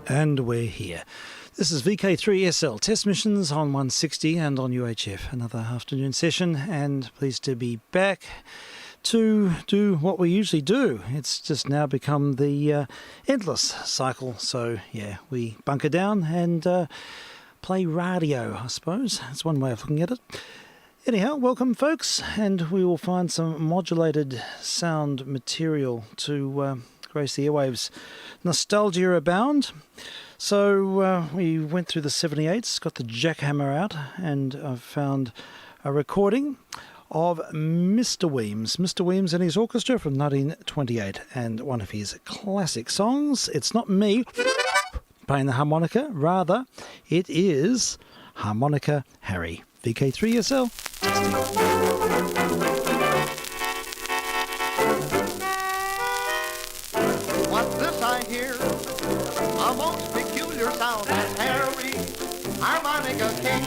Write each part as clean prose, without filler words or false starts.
And we're here. This is vk3sl test missions on 160 and on UHF. Another afternoon session, and pleased to be back to do what we usually do. It's just now become the endless cycle. So yeah, we bunker down and play radio, I suppose. That's one way of looking at it. Anyhow, welcome folks, and we will find some modulated sound material to grace the airwaves. Nostalgia abound. So we went through the 78s, got the jackhammer out, and I've found a recording of Mr. Weems and his orchestra from 1928, and one of his classic songs. It's not me playing the harmonica, rather it is Harmonica Harry. VK3SL. What's this I hear? A most peculiar sound. That's Harry, harmonica king.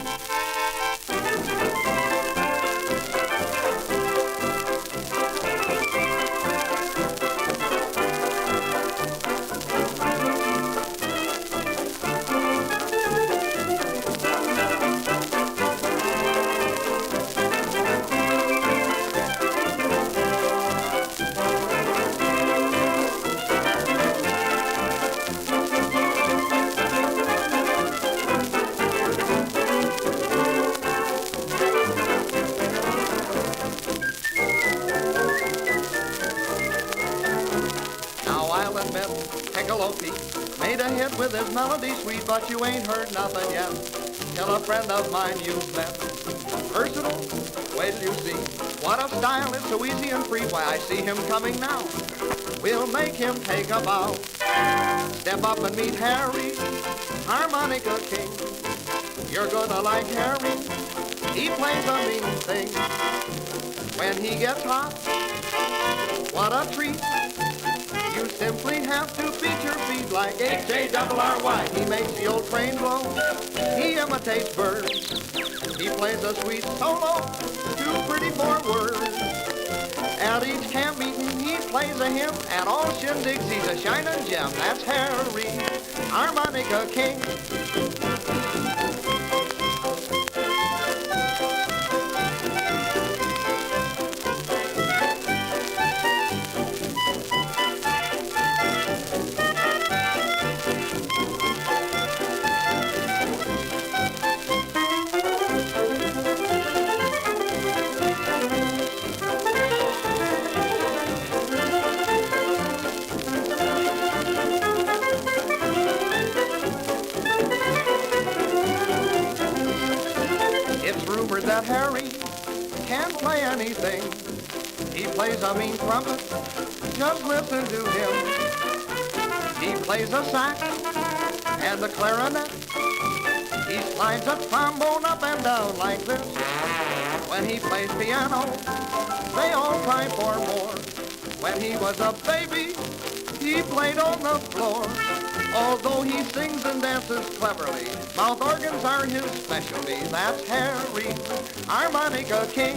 Michelopi made a hit with his melody sweet, but you ain't heard nothing yet. Tell a friend of mine you've met. Versatile, wait till you see. What a style, it's so easy and free. Why, I see him coming now. We'll make him take a bow. Step up and meet Harry, harmonica king. You're gonna like Harry, he plays a mean thing. When he gets hot, what a treat. You simply have to beat your feet like H-A-R-R-Y. He makes the old train blow, he imitates birds. He plays a sweet solo, too pretty for words. At each camp meeting he plays a hymn. At all shindigs he's a shining gem. That's Harry, harmonica king. That Harry can play anything. He plays a mean trumpet, just listen to him. He plays a sax and a clarinet. He slides a trombone up and down like this. When he plays piano, they all cry for more. When he was a baby, he played on the floor. Although he sings and dances cleverly, mouth organs are his specialty. That's Harry, harmonica king.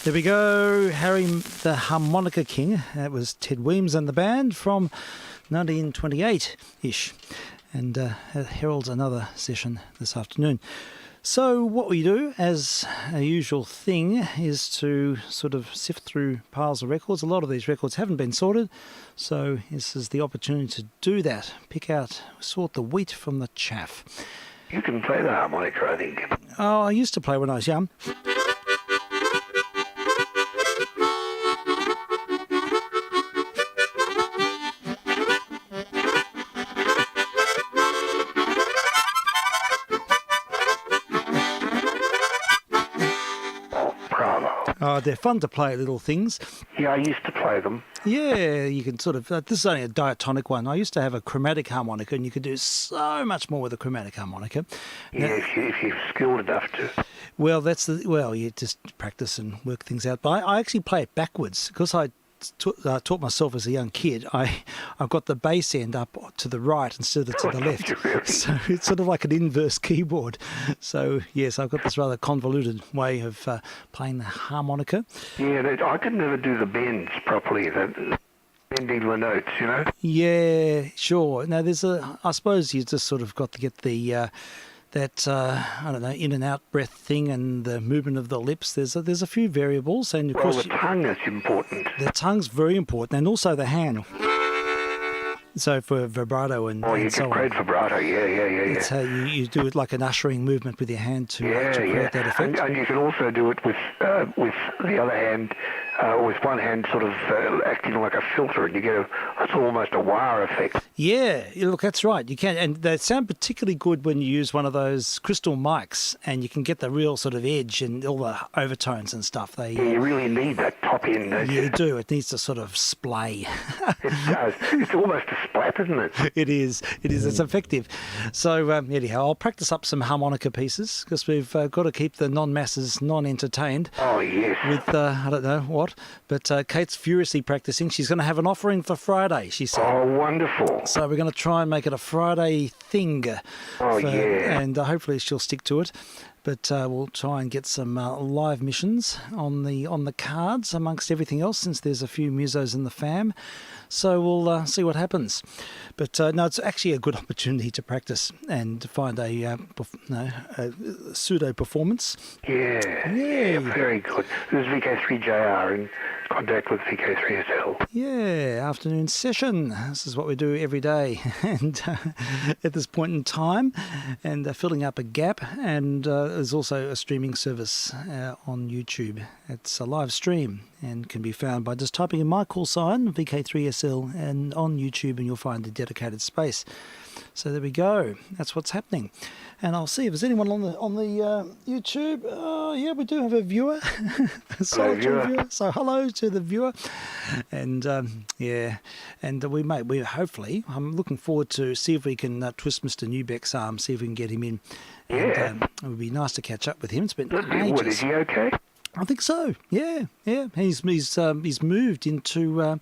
There we go, Harry the Harmonica King. That was Ted Weems and the band from 1928-ish. And heralds another session this afternoon. So what we do, as a usual thing, is to sort of sift through piles of records. A lot of these records haven't been sorted, so this is the opportunity to do that. Sort the wheat from the chaff. You can play the harmonica, I think. Oh, I used to play when I was young. Oh, they're fun to play, little things. Yeah, I used to play them. Yeah, you can sort of... this is only a diatonic one. I used to have a chromatic harmonica, and you could do so much more with a chromatic harmonica. Yeah, Now, if you're skilled enough to. well, you just practice and work things out. But I actually play it backwards because I taught myself as a young kid. I've got the bass end up to the right instead of to the left. Really? So it's sort of like an inverse keyboard. So, yes, I've got this rather convoluted way of playing the harmonica. Yeah, I could never do the bends properly, the bending the notes, you know? Yeah, sure. Now, I suppose you just sort of got to get the... I don't know, in and out breath thing and the movement of the lips. There's a few variables, and of course the tongue is important. The tongue's very important, and also the hand. So for vibrato and you so get great on. vibrato, yeah. That's how you do it, like an ushering movement with your hand to create that effect. And you can also do it with the other hand, with one hand sort of acting like a filter, and you get it's almost a wah effect. Yeah, look, that's right. You can, and they sound particularly good when you use one of those crystal mics, and you can get the real sort of edge and all the overtones and stuff. You really need that top end, don't you? You do. It needs to sort of splay. It does. It's almost a splat, isn't it? It is. It's effective. So anyhow, I'll practice up some harmonica pieces because we've got to keep the non-masses non-entertained. Oh, yes. With, I don't know what, but Kate's furiously practicing. She's going to have an offering for Friday, she said. Oh, wonderful. So we're going to try and make it a Friday thing. Oh, yeah. And hopefully she'll stick to it. But we'll try and get some live missions on the cards amongst everything else, since there's a few musos in the fam. So we'll see what happens. But no, it's actually a good opportunity to practice and to find a pseudo performance. Yeah, very good. This is VK3JR in contact with VK3sl. Yeah, afternoon session. This is what we do every day, and at this point in time, and filling up a gap. And there's also a streaming service on YouTube. It's a live stream and can be found by just typing in my call sign VK3sl and on YouTube, and you'll find a dedicated space. So there we go. That's what's happening. And I'll see if there's anyone on the YouTube. Yeah, we do have a viewer, a solitary viewer. So hello to the viewer. And and we hopefully, I'm looking forward to see if we can twist Mr. Newbeck's arm, see if we can get him in. Yeah, and, it would be nice to catch up with him. It's been ages. What, is he okay? I think so. Yeah. He's moved into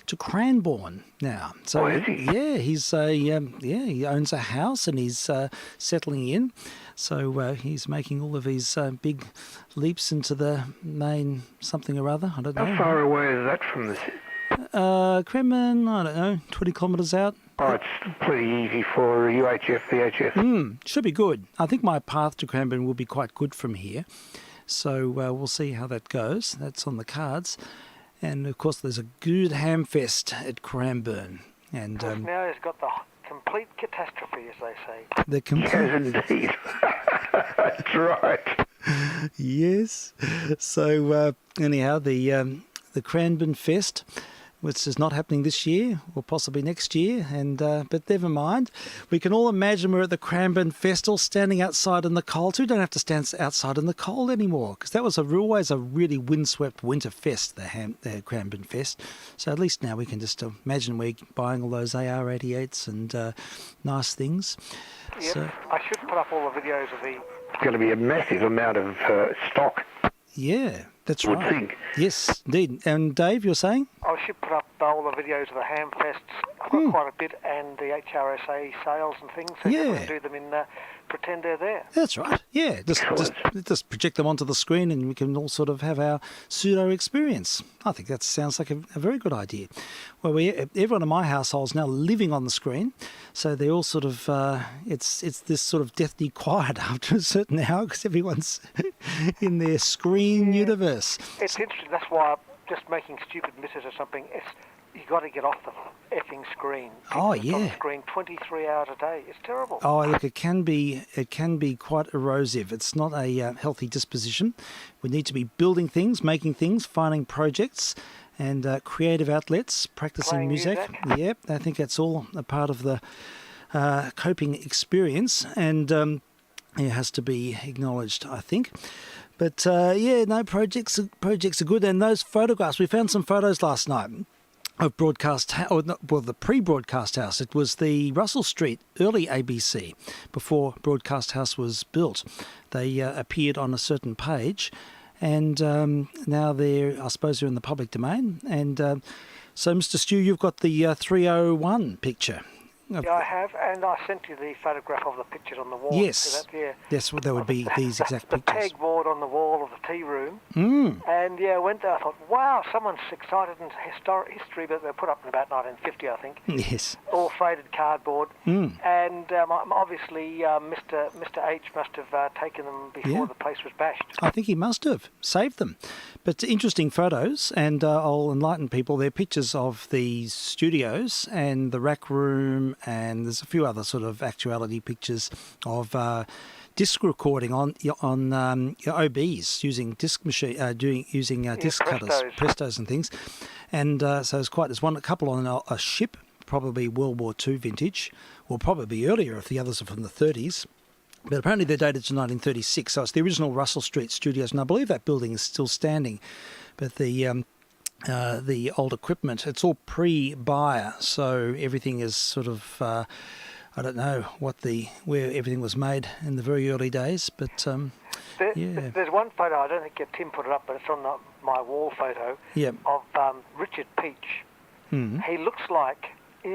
to Cranbourne now. So is he? Yeah, he owns a house and he's settling in. So he's making all of his big leaps into the main something or other. I don't know. How far away is that from the city? Cranbourne, I don't know, 20 kilometres out. Oh, it's pretty easy for UHF, VHF. Should be good. I think my path to Cranbourne will be quite good from here. So we'll see how that goes. That's on the cards. And, of course, there's a good hamfest at Cranbourne. And now he's got the complete catastrophe, as they say. Yes, indeed. That's right. Yes. So, anyhow, the Cranbourne Fest, which is not happening this year or possibly next year, and but never mind. We can all imagine we're at the Cranbourne Festival standing outside in the cold. We don't have to stand outside in the cold anymore, because that was always a really windswept winter fest, the Cranbourne Fest. So at least now we can just imagine we're buying all those AR-88s and nice things. Yep. So, I should put up all the videos of the... It's going to be a massive amount of stock. Yeah, that's would right. think. Yes, indeed. And Dave, you're saying? I should put up all the videos of the ham fests. I've got quite a bit, and the HRSA sales and things, so you can do them in pretend they're there. That's right. Yeah, just project them onto the screen, and we can all sort of have our pseudo experience. I think that sounds like a very good idea. Well, everyone in my household is now living on the screen, so they all sort of it's this sort of deathly quiet after a certain hour, because everyone's in their screen universe. It's interesting. That's why I'm just making stupid misses or something. You got to get off the effing screen. Oh, People yeah. on the screen 23 hours a day. It's terrible. Oh, look, it can be quite erosive. It's not a healthy disposition. We need to be building things, making things, finding projects, and creative outlets, practicing Playing music. Yep, I think that's all a part of the coping experience, and it has to be acknowledged, I think. But projects are good, and those photographs. We found some photos last night of the pre-broadcast house. It was the Russell Street early ABC before Broadcast House was built. They appeared on a certain page, and now I suppose they're in the public domain. And so, Mr. Stew, you've got the 301 picture. Yeah, I have, and I sent you the photograph of the pictures on the wall. Yes, yes, well, there would be these exact the pictures. pegboard on the wall of the tea room. And I went there. I thought, wow, someone's excited in history, but they were put up in about 1950, I think. Yes. All faded cardboard. And obviously, Mr. H must have taken them before the place was bashed. I think he must have saved them. But interesting photos, and I'll enlighten people. They're pictures of the studios and the rack room, and there's a few other sort of actuality pictures of disc recording on OBs using disc machine, using disc cutters, Prestos and things. And so there's a couple on a ship, probably World War II vintage, or probably earlier if the others are from the 30s. But apparently they're dated to 1936, so it's the original Russell Street Studios, and I believe that building is still standing. But the old equipment, it's all pre-buyer, so everything is sort of I don't know where everything was made in the very early days, but There's one photo, I don't think Tim put it up, but it's on my wall photo of Richard Peach. He looks like, as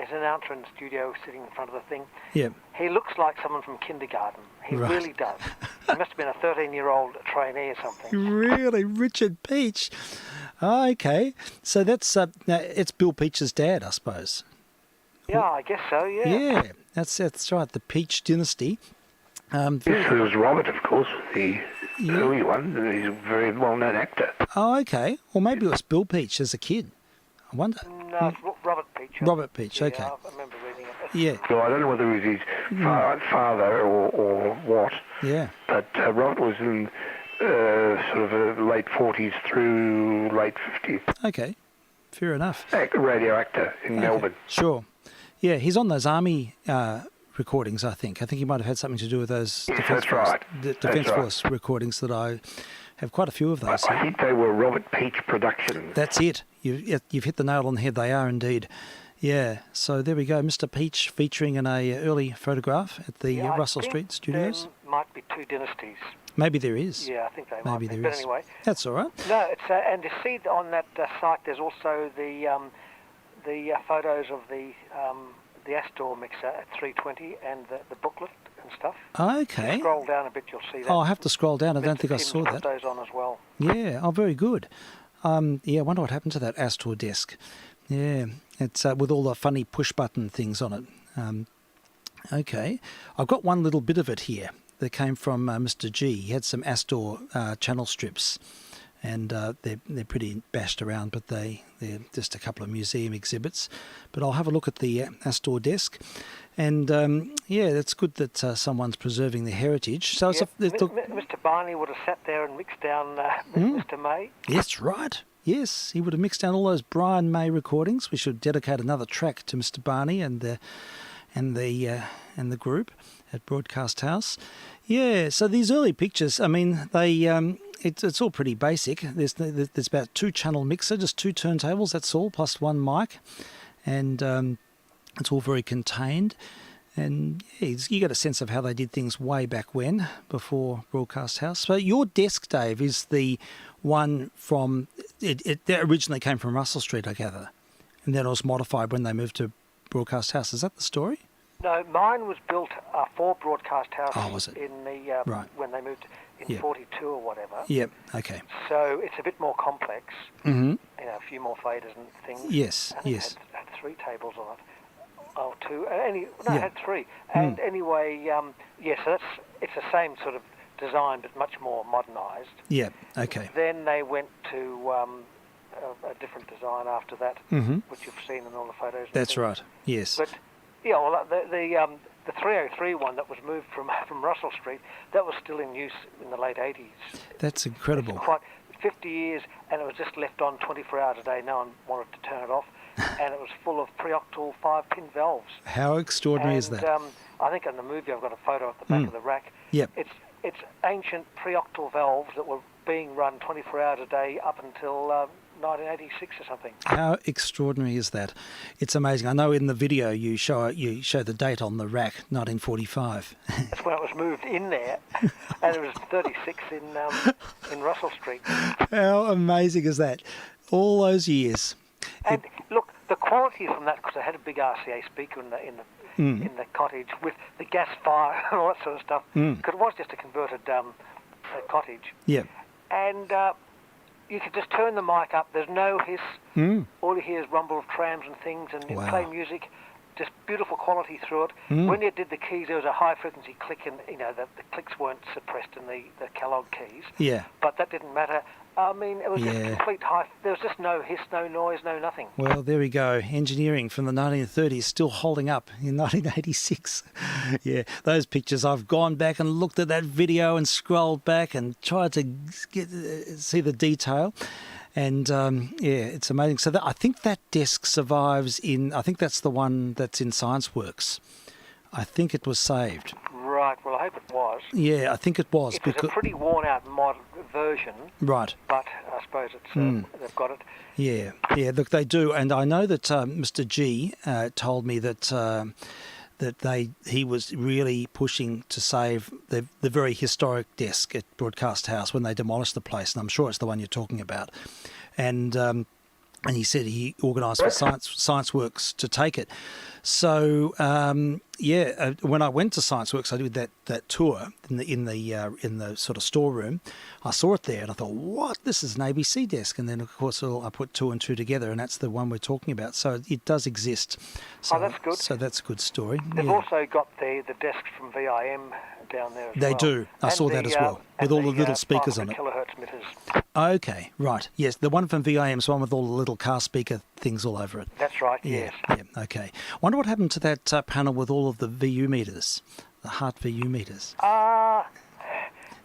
an announcer in the studio sitting in front of the thing, he looks like someone from kindergarten. He really does. He must have been a 13-year-old trainee or something. Really? Richard Peach? Oh, okay. So that's it's Bill Peach's dad, I suppose. Yeah, I guess so, yeah. Yeah, that's right, the Peach dynasty. Yes, there was Robert, of course, the early one. He's a very well-known actor. Oh, okay. Or maybe it was Bill Peach as a kid. I wonder. No, it's Robert Peach. Robert Peach, okay. I remember reading it. Yeah. So I don't know whether it was his father or what. Yeah. But Robert was in sort of late 40s through late 50s. Okay, fair enough. Radio actor in Melbourne. Sure. Yeah, he's on those army recordings, I think. I think he might have had something to do with those Defence Force recordings that I have quite a few of those. I think they were Robert Peach Productions. That's it. You've hit the nail on the head. They are indeed. Yeah, so there we go. Mr. Peach featuring in a early photograph at the Russell Street Studios. There might be two dynasties. Maybe there is. Yeah, I think they might be. But anyway. That's all right. No, it's and you see on that site there's also the photos of the Astor mixer at 320 and the booklet and stuff. Okay. If you scroll down a bit, you'll see that. Oh, I have to scroll down. I don't think I saw that. Those on as well. Yeah. Oh, very good. Yeah, I wonder what happened to that Astor desk. Yeah, it's with all the funny push button things on it. Okay, I've got one little bit of it here that came from Mr. G. He had some Astor channel strips, and they're pretty bashed around, but they're just a couple of museum exhibits. But I'll have a look at the Astor desk, and yeah, it's good that someone's preserving the heritage. So Mr. Barney would have sat there and mixed down Mr. May. Yes, right. Yes, he would have mixed down all those Brian May recordings. We should dedicate another track to Mr. Barney and the group at Broadcast House. Yeah, so these early pictures, I mean, they it's all pretty basic. There's about 2-channel mixer, just 2 turntables, that's all, plus 1 mic, and it's all very contained. And yeah, you get a sense of how they did things way back when, before Broadcast House. So your desk, Dave, is the one from, it originally came from Russell Street, I gather, and then it was modified when they moved to Broadcast House. Is that the story? No, mine was built for Broadcast House. Oh, was it? In the when they moved in 42 or whatever. Yep. Okay. So it's a bit more complex. Mm-hmm. You know, a few more faders and things. Yes. And yes. It had 3 tables on it. Oh, 2. It had 3. And anyway, so it's the same sort of design, but much more modernised. Yeah. Okay. Then they went to a different design after that, which you've seen in all the photos. That's right. Yes. But yeah, well, the 303 one that was moved from Russell Street, that was still in use in the late 80s. That's incredible. It's quite 50 years, and it was just left on 24 hours a day. No one wanted to turn it off, and it was full of preoctal 5-pin valves. How extraordinary is that? I think in the movie I've got a photo at the back of the rack. Yep. It's ancient preoctal valves that were being run 24 hours a day up until 1986 or something. How extraordinary is that? It's amazing. I know in the video you show the date on the rack, 1945. That's when it was moved in there, and it was 36 in Russell Street. How amazing is that? All those years. And look, the quality from that, because I had a big RCA speaker in the cottage with the gas fire and all that sort of stuff, because it was just a converted cottage. Yeah. And you could just turn the mic up. There's no hiss. All you hear is rumble of trams and things, and you play music. Just beautiful quality through it. When you did the keys, there was a high frequency click, and the clicks weren't suppressed in the Kellogg keys. Yeah. But that didn't matter. I mean, it was just complete high. There was just no hiss, no noise, no nothing. Well, there we go. Engineering from the 1930s still holding up in 1986. Yeah, those pictures. I've gone back and looked at that video and scrolled back and tried to see the detail. And, it's amazing. So I think that desk survives I think that's the one that's in ScienceWorks. I think it was saved. Right, well, I hope it was. Yeah, I think it was. It was a pretty worn-out mod version. Right. But I suppose they've got it. Yeah, look, they do. And I know that Mr. G told me that he was really pushing to save the very historic desk at Broadcast House when they demolished the place, and I'm sure it's the one you're talking about. And And he said he organised for Science Works to take it. So when I went to Science Works, I did that tour in the sort of storeroom. I saw it there, and I thought, "What? This is an ABC desk." And then, of course, I put two and two together, and that's the one we're talking about. So it does exist. So, that's good. So that's a good story. They've also got the desks from VIM down there as well. They do. I saw that as well, with all the little speakers on it. Kilohertz emitters. Okay, right. Yes, the one from VIM is the one with all the little car speaker things all over it. That's right, Yeah, yes. yeah, okay. Wonder what happened to that panel with all of the VU meters, the heart VU meters.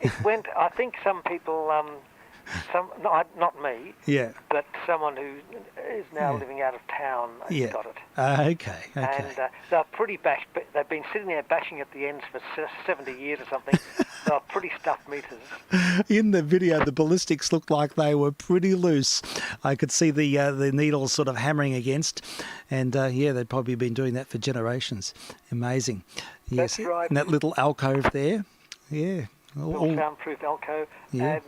It went, I think some people, not me, Yeah. but someone who is now living out of town got it. Okay. And they're pretty bashed, but they've been sitting there bashing at the ends for 70 years or something. They're pretty stuffed meters. In the video, the ballistics looked like they were pretty loose. I could see the needles sort of hammering against, and they'd probably been doing that for generations. Amazing. Yes. That's right. And that little alcove there. Yeah. Little soundproof alcove. Yeah. And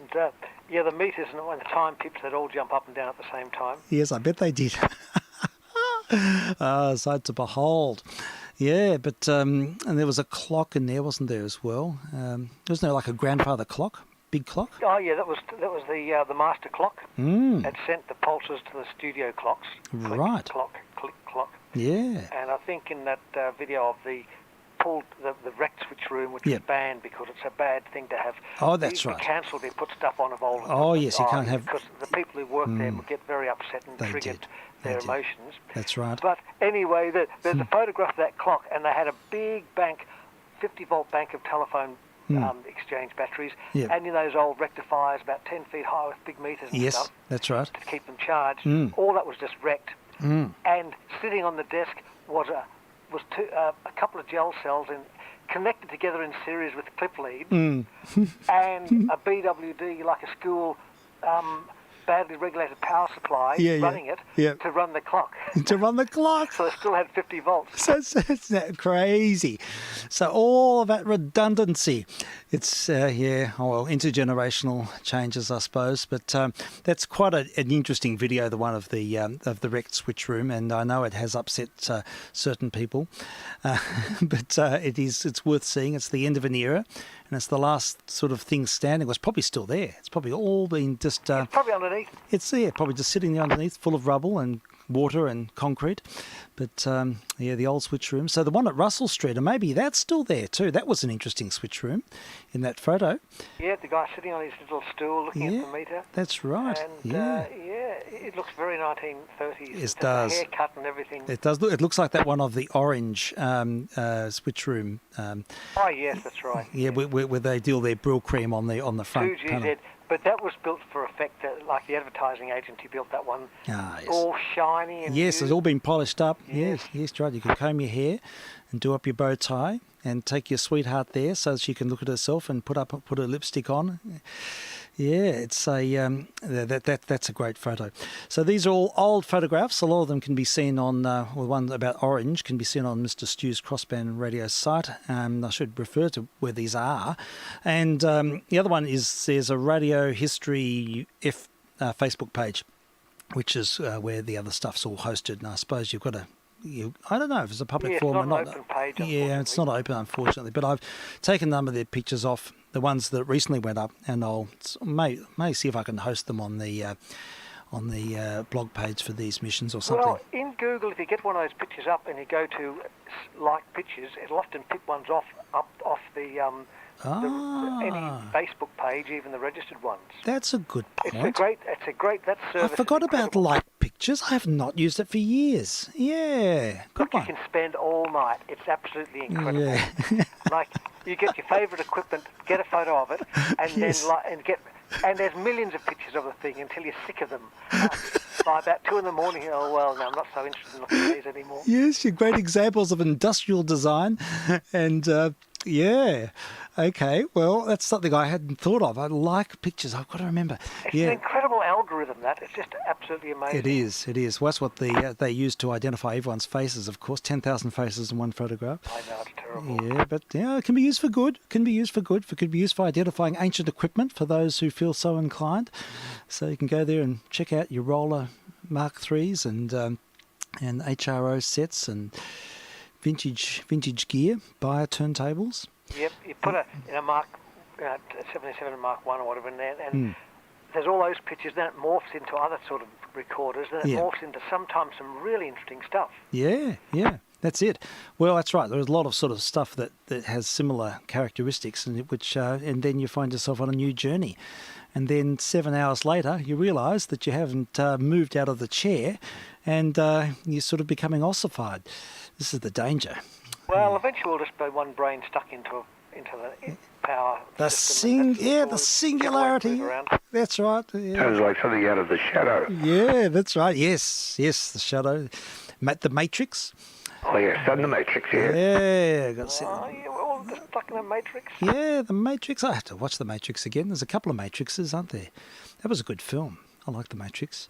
the meters and the timepiece, they'd all jump up and down at the same time. Yes, I bet they did. Sight to behold. Yeah, but and there was a clock in there, wasn't there, as well? Wasn't there like a grandfather clock, big clock? Oh yeah, that was the master clock. It sent the pulses to the studio clocks. Click, Right. Clock, click, clock. Yeah. And I think in that video of the wrecked switch room, which was banned because it's a bad thing to have. Oh, that's right. Cancelled. They put stuff on of old. Oh, yes, you can't have. Because the people who work there would get very upset and They triggered did. their They did. emotions. That's right. But anyway, there's a photograph of that clock, and they had a big bank, 50-volt bank of telephone exchange batteries, Yep. and those old rectifiers about 10 feet high with big meters and Yes, stuff that's right. to keep them charged. All that was just wrecked. And sitting on the desk was a couple of gel cells connected together in series with clip leads, and a BWD, like a school badly regulated power supply, running it to run the clock. To run the clock. So it still had 50 volts. So it's that crazy. So all of that redundancy. It's intergenerational changes, I suppose. But that's quite an interesting video, the one of the wrecked switch room, and I know it has upset certain people, but it's worth seeing. It's the end of an era, and it's the last sort of thing standing. Well, it's probably still there. It's probably all been just. It's probably underneath. It's probably just sitting there underneath, full of rubble and water and concrete. But the old switch room. So the one at Russell Street, and maybe that's still there too. That was an interesting switch room in that photo. Yeah, the guy sitting on his little stool looking at the meter. That's right. And it looks very 1930s. It does. The haircut and everything. It does. It looks like that one of the orange switch room. Oh yes, that's right. Yeah, where they deal their Brill cream on the front 2GZ. panel. But that was built for effect, like the advertising agency built that one. Ah, yes. All shiny and Yes, new. it's all been polished up. Yes, right. You can comb your hair and do up your bow tie and take your sweetheart there so she can look at herself and put her lipstick on. Yeah, it's that's a great photo. So these are all old photographs. A lot of them can be seen on, the one about orange can be seen on Mr. Stew's Crossband Radio site. I should refer to where these are. And the other one is there's a Radio History Facebook page, which is where the other stuff's all hosted. And I suppose you've got to. I don't know if it's a public forum or not. It's not an open page, it's not open, unfortunately. But I've taken a number of their pictures off, the ones that recently went up, and I'll may see if I can host them on the blog page for these missions or something. Well, in Google, if you get one of those pictures up and you go to like pictures, it'll often pick ones off the any Facebook page, even the registered ones. That's a good point. It's a great that service. I forgot about like pictures. I have not used it for years. Yeah, good Look, one. you can spend all night. It's absolutely incredible. Yeah. Like you get your favourite equipment, get a photo of it, and Yes. and there's millions of pictures of the thing until you're sick of them. By about 2 in the morning, no, I'm not so interested in looking at these anymore. Yes, you're great examples of industrial design, and okay. Well, that's something I hadn't thought of. I like pictures. I've got to remember. It's an incredible algorithm. It's just absolutely amazing. It is. Well, that's what they use to identify everyone's faces. Of course, 10,000 faces in one photograph. I know, it's terrible. Yeah, but it can be used for good. It can be used for identifying ancient equipment for those who feel so inclined. So you can go there and check out your roller Mark IIIs and HRO sets and vintage gear, buyer turntables. Yep, you put a Mark 77 Mark 1 or whatever in there, and there's all those pictures. Then it morphs into other sort of recorders. Then it morphs into sometimes some really interesting stuff. Yeah, that's it. Well, that's right. There's a lot of sort of stuff that has similar characteristics, and and then you find yourself on a new journey. And then 7 hours later, you realise that you haven't moved out of the chair, and you're sort of becoming ossified. This is the danger. Well, eventually we'll just be one brain stuck into the power system. The singularity. That's right. Yeah. Sounds like something out of The Shadow. Yeah, that's right. Yes, The Shadow. The Matrix. Oh, yes, and The Matrix, yeah. Yeah, we're all just stuck in the Matrix. Yeah, The Matrix. I have to watch The Matrix again. There's a couple of Matrixes, aren't there? That was a good film. I like The Matrix.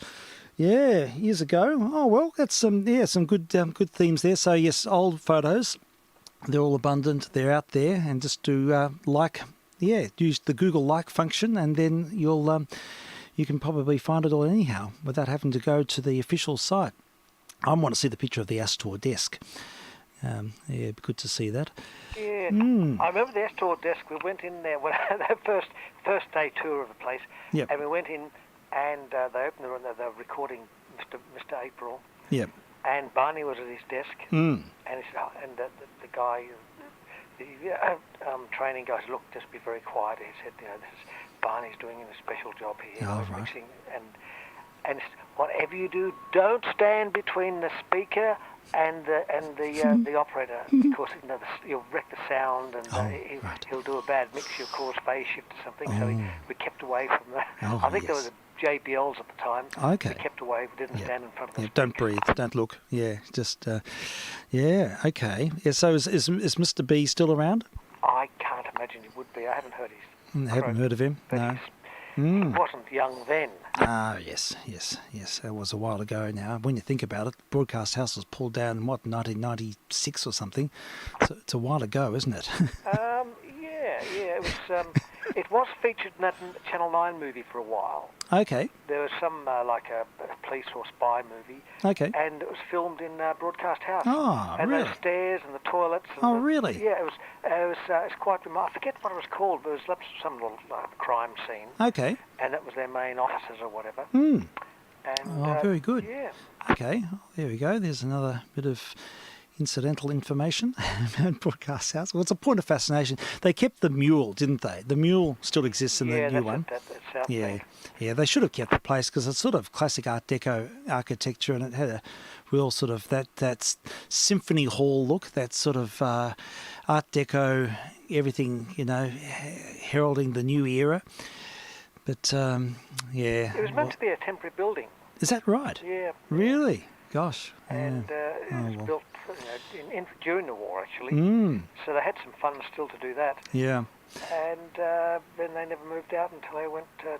Yeah, years ago. Oh, well, that's some good themes there. So, yes, old photos. They're all abundant. They're out there, and just do use the Google like function, and then you can probably find it all anyhow without having to go to the official site. I want to see the picture of the Astor desk. It'd be good to see that. Yeah, I remember the Astor desk. We went in there when the first day tour of the place, and we went in, and they opened the room. They were recording Mr. April. Yep. And Barney was at his desk, and he said, and the guy, the training guy said, look, just be very quiet. He said, this is Barney's doing a special job here. Oh, right. Mixing, and he said, whatever you do, don't stand between the speaker and the operator, because you'll wreck the sound, and he'll do a bad mixture, cause phase shift or something. So we kept away from that. I think there was JBLs at the time. Okay. We kept away. We didn't stand in front of them. Don't breathe. Don't look. Yeah, just okay. Yeah. So is Mr. B still around? I can't imagine he would be. I haven't heard his. Haven't heard of him. No. He wasn't young then. Ah, yes. That was a while ago now. When you think about it, Broadcast House was pulled down in 1996 or something. So it's a while ago, isn't it? It was. It was featured in that Channel 9 movie for a while. Okay. There was some like a police or spy movie. Okay. And it was filmed in Broadcast House. Oh, and really? And the stairs and the toilets. And really? Yeah, it was it's quite remarkable. I forget what it was called, but it was some little crime scene. Okay. And that was their main officers or whatever. And, very good. Yeah. Okay, there we go. There's another bit of incidental information about Broadcast House. Well, it's a point of fascination. They kept the mule, didn't they? The mule still exists in the new one. Yeah. They should have kept the place, because it's sort of classic Art Deco architecture, and it had a real sort of that symphony hall look, that sort of Art Deco, everything, heralding the new era. But it was meant to be a temporary building. Is that right? Yeah. Really? Gosh. And it was built during the war, actually. So they had some fun still to do that. Yeah. And then they never moved out until they went to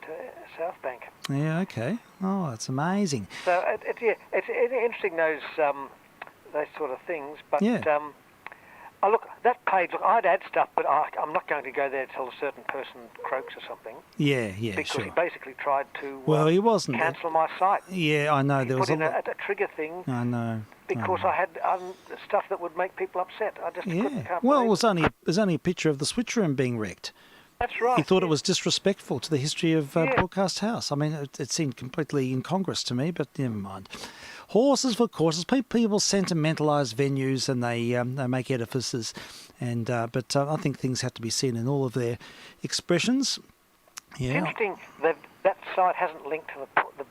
South Bank. Yeah, okay. Oh, that's amazing. So it's interesting, those sort of things. But look, that page, I'd add stuff, but I'm not going to go there till a certain person croaks or something. Yeah, because sure. he basically tried to he wasn't cancel my site. Yeah, I know. There put was in a trigger thing. I know. Because I had stuff that would make people upset. I just couldn't. Well, it was only a picture of the switch room being wrecked. That's right. He thought it was disrespectful to the history of Broadcast House. I mean, it seemed completely incongruous to me, but never mind. Horses for courses. People sentimentalise venues, and they make edifices, and but I think things have to be seen in all of their expressions. Yeah. It's interesting that site hasn't linked to the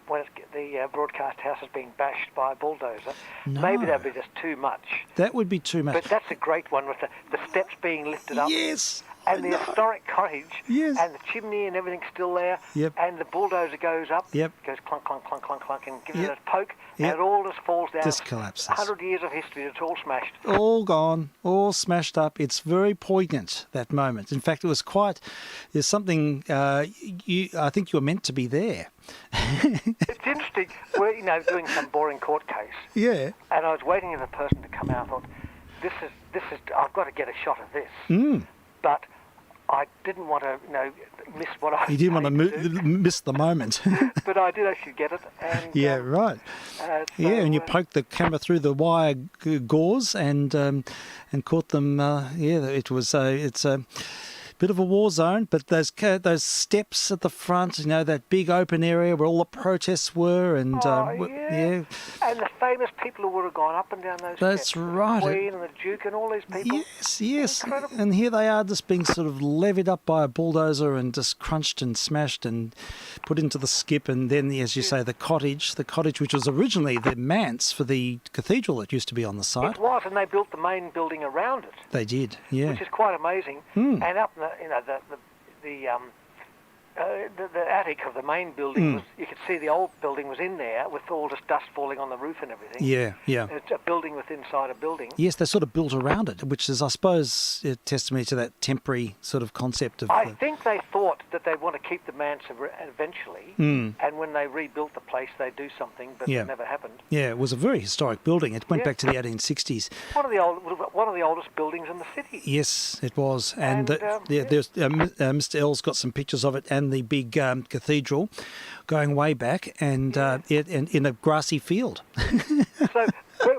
Broadcast House is being bashed by a bulldozer. No. Maybe that would be just too much. That would be too much. But that's a great one, with the steps being lifted up. Yes. And the historic cottage. Yes. And the chimney and everything's still there. Yep. And the bulldozer goes up. Yep. Goes clunk, clunk, clunk, clunk, clunk, and gives it a poke. Yep. And it all just falls down. Just collapses. 100 years of history, it's all smashed. All gone, all smashed up. It's very poignant, that moment. In fact, it was there's something, I think you were meant to be there. It's interesting. We're, doing some boring court case. Yeah. And I was waiting for the person to come out. I thought, this is, I've got to get a shot of this. But I didn't want to, miss what I. You didn't want to miss the moment. But I did actually get it. And, yeah, right. So, and you poked the camera through the wire gauze and caught them. It's a bit of a war zone, but those steps at the front, that big open area where all the protests were, and and the famous people who would have gone up and down those steps. That's right. The Queen and the Duke and all these people. Yes. Incredible. And here they are, just being sort of levied up by a bulldozer and just crunched and smashed and put into the skip. And then, as you say, the cottage, which was originally the manse for the cathedral that used to be on the site. It was, and they built the main building around it. They did, yeah. Which is quite amazing. And up in the attic of the main building, you could see the old building was in there with all this dust falling on the roof and everything. Yeah. It's a building inside a building. Yes, they sort of built around it, which is, I suppose, a testimony to that temporary sort of concept of... I think they thought that they'd want to keep the manse eventually, and when they rebuilt the place, they'd do something, but it never happened. Yeah, it was a very historic building. It went back to the 1860s. One of the oldest buildings in the city. Yes, it was. And there's Mr. L's got some pictures of it, and the big cathedral going way back, and in a grassy field. So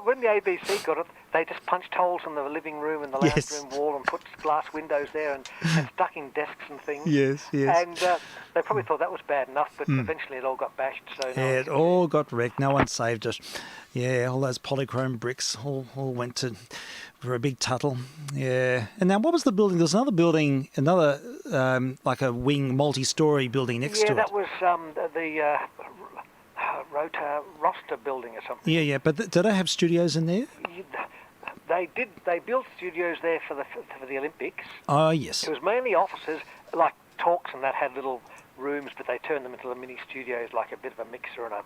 when the ABC got it, they just punched holes in the living room and the lounge room wall and put glass windows there and stuck in desks and things. Yes. And they probably thought that was bad enough, but eventually it all got bashed. So it all got wrecked. No one saved it. Yeah, all those polychrome bricks all went for a big tuttle. Yeah. And now, what was the building? There was another building, like a wing, multi-storey building next to it. Yeah, that was the Rota Roster building or something. Yeah. But did they have studios in there? They did. They built studios there for the Olympics. Oh, yes. It was mainly offices, like talks, and that had little rooms, but they turned them into the mini studios, like a bit of a mixer and a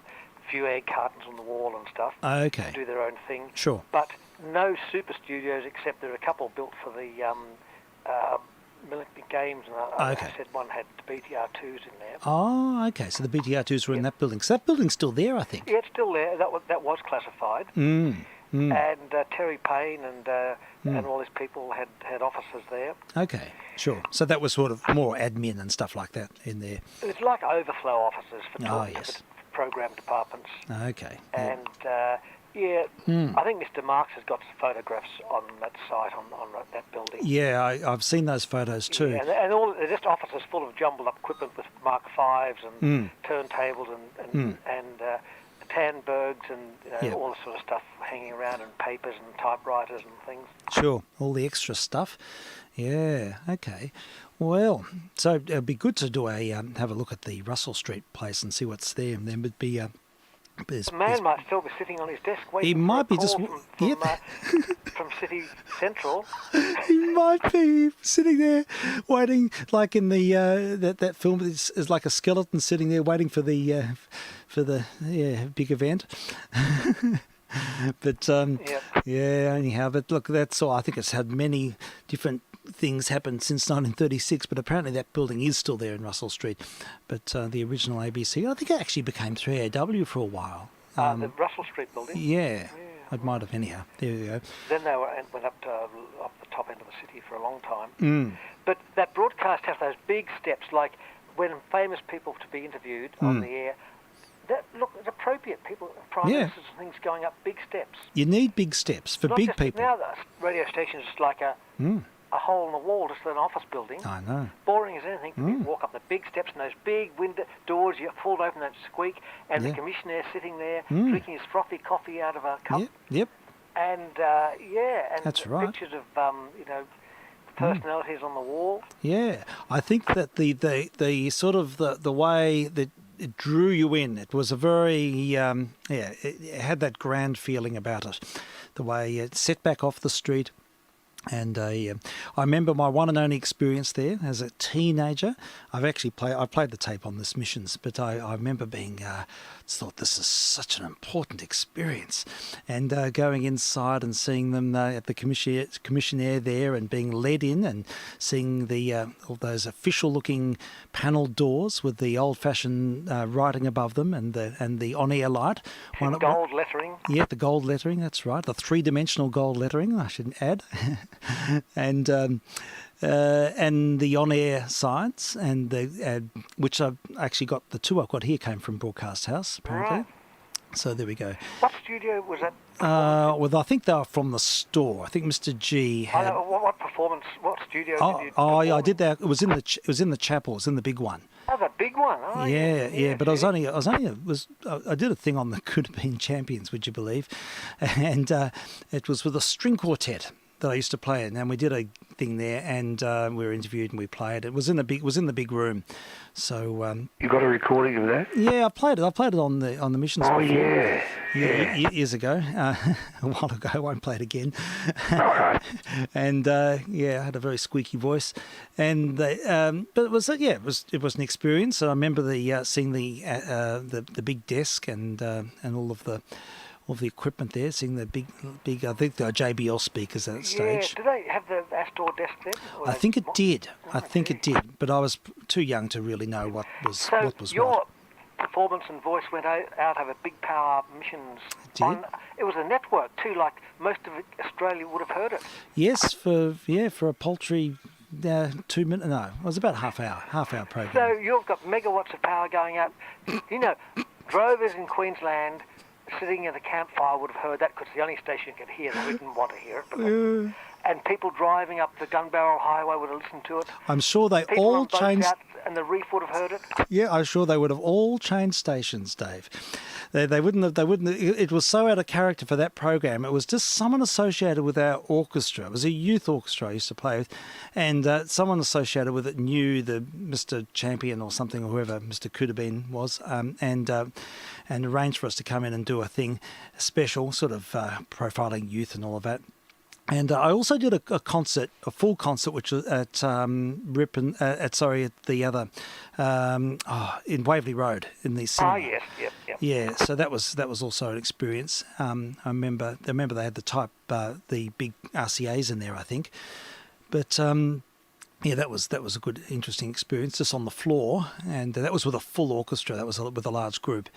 few egg cartons on the wall and stuff. Okay. To do their own thing. Sure. But no super studios, except there are a couple built for the Olympic Games, and I said one had BTR2s in there. Oh, okay. So the BTR2s were in that building. So that building's still there, I think. Yeah, it's still there. That was classified. And Terry Payne and all these people had offices there. Okay, sure. So that was sort of more admin and stuff like that in there. It's like overflow offices for program departments. Okay. And I think Mr. Marks has got photographs on that site on that building. Yeah, I've seen those photos too. Yeah, and all they're just offices full of jumbled up equipment with Mark V's and turntables and Tandbergs and all this sort of stuff hanging around, and papers and typewriters and things. Sure, all the extra stuff. Yeah, okay. Well, so it'd be good to do have a look at the Russell Street place and see what's there. And then would be the man might still be sitting on his desk waiting. He might be just from City Central. He might be sitting there waiting, like in the that film is like a skeleton sitting there waiting for the big event. But anyhow, but look, that's all. I think it's had many different things happen since 1936, but apparently that building is still there in Russell Street. But the original ABC, I think it actually became 3AW for a while. The Russell Street building? Yeah, it might have anyhow. There you go. Then they went up the top end of the city for a long time. But that broadcast has those big steps, like when famous people to be interviewed on the air. It's appropriate. People, prime ministers and things going up big steps. You need big steps for big people. Now the radio station is just like a hole in the wall, just an office building. I know. Boring as anything. You walk up the big steps and those big window doors, you fold open that squeak, and the commissioner sitting there drinking his frothy coffee out of a cup. Yep. And and that's right. Pictures of personalities on the wall. Yeah, I think that the sort of the way that it drew you in. It was a very, it had that grand feeling about it. The way it set back off the street. And I remember my one and only experience there as a teenager. I played the tape on this Missions, but I remember being thought this is such an important experience, and going inside and seeing them at the commissionaire there, and being led in and seeing all those official-looking panelled doors with the old-fashioned writing above them, and the on-air light. Gold lettering. Yeah, the gold lettering. That's right. The three-dimensional gold lettering. I should add. And and the on-air sides, and which I've actually got. The two I've got here came from Broadcast House, apparently. Right. So there we go. What studio was that? Well, I think they were from the store. I think Mr. G had. What performance? What studio did you? I did that. It was in the chapel. It was in the big one. Oh, the big one. Oh, Yeah. But I did a thing on the Could Have Been Champions, would you believe? And it was with a string quartet that I used to play in, and we did a thing there, and we were interviewed and we played. It was in the big room. So you got a recording of that? yeah, I played it on the missions. Oh before. yeah. Years ago, a while ago. I won't play it again. All right. And I had a very squeaky voice, and but it was it was an experience. And I remember seeing the big desk and all of the equipment there, seeing the big I think the JBL speakers at that stage. Yeah, do they have the Astor desk then? I think it did. But I was too young to really know what was your what. performance and voice went out over big power missions. It did. It was a network too, like most of Australia would have heard it. Yes, for a paltry 2 minutes. No, it was about half hour program. So you've got megawatts of power going out. Drovers in Queensland sitting in a campfire would have heard that because it's the only station you could hear. They didn't want to hear it. But and people driving up the Gun Barrel Highway would have listened to it. I'm sure they People all on boats changed. out and the reef would have heard it. Yeah, I'm sure they would have all changed stations, Dave. They wouldn't have. It was so out of character for that program. It was just someone associated with our orchestra. It was a youth orchestra I used to play with, and someone associated with it knew the Mr. Champion or something, or whoever Mr. Could Have Been was, and arranged for us to come in and do a thing special, sort of profiling youth and all of that. And I also did a full concert, which was at in Waverley Road in the cinema. Oh yes, yep. Yeah, so that was also an experience. I remember they had the big RCAs in there, I think, but that was a good, interesting experience just on the floor, and that was with a full orchestra. That was with a large group.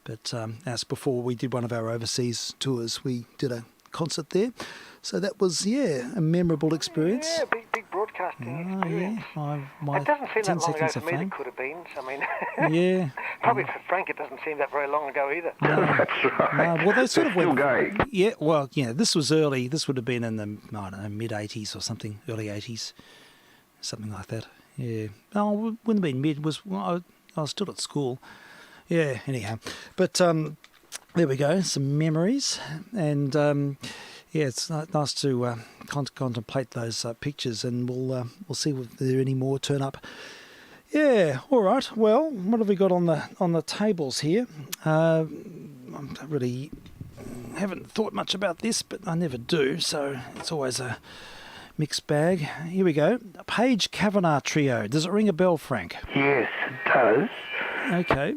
But as before, we did one of our overseas tours. We did a concert there, so that was a memorable experience. Yeah, big broadcasting experience. Yeah, it doesn't seem that long ago to me. fame. It could have been. I mean, Yeah, probably for Frank, it doesn't seem that very long ago either. no, That's right. no, well, they sort of Still went. going. Yeah, well, this was early. This would have been in the mid '80s or something, early '80s, something like that. Yeah, no, it wouldn't have been mid. I was still at school. Yeah, anyhow, but there we go, some memories, and it's nice to contemplate those pictures, and we'll see if there are any more turn up. Yeah, all right. Well, what have we got on the tables here? I really haven't thought much about this, but I never do, so it's always a mixed bag. Here we go. Page Kavanagh Trio. Does it ring a bell, Frank? Yes, it does. Okay.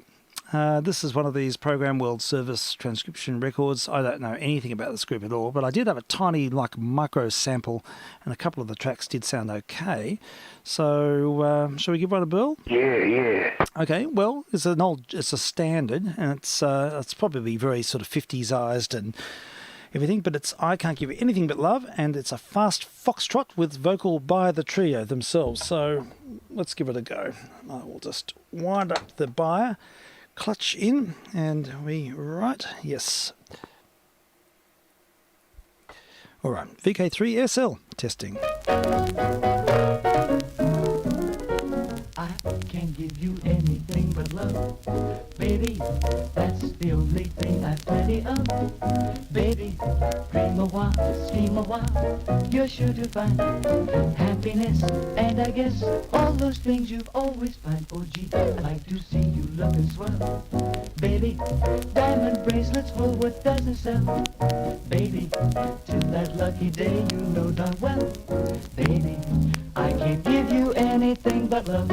This is one of these Program World Service transcription records. I don't know anything about this group at all, but I did have a tiny micro sample, and a couple of the tracks did sound okay. So, shall we give one a whirl? Yeah. Okay. Well, it's a standard, and it's probably very sort of 50s-ized and everything, but it's I Can't Give You Anything But Love, and it's a fast foxtrot with vocal by the trio themselves. So let's give it a go. I will just wind up the Bayer, clutch in, and we right. Yes. All right. vk3sl testing. I can't give you anything but love, baby. That's the only thing I've plenty of, baby. Dream a while, scheme a while, you're sure to find happiness. And I guess all those things you've always found. Oh gee, I'd like to see you looking swell, baby. Diamond bracelets, Woolworth doesn't sell, baby. Till that lucky day, you know darn well, baby. I can't give you anything but love.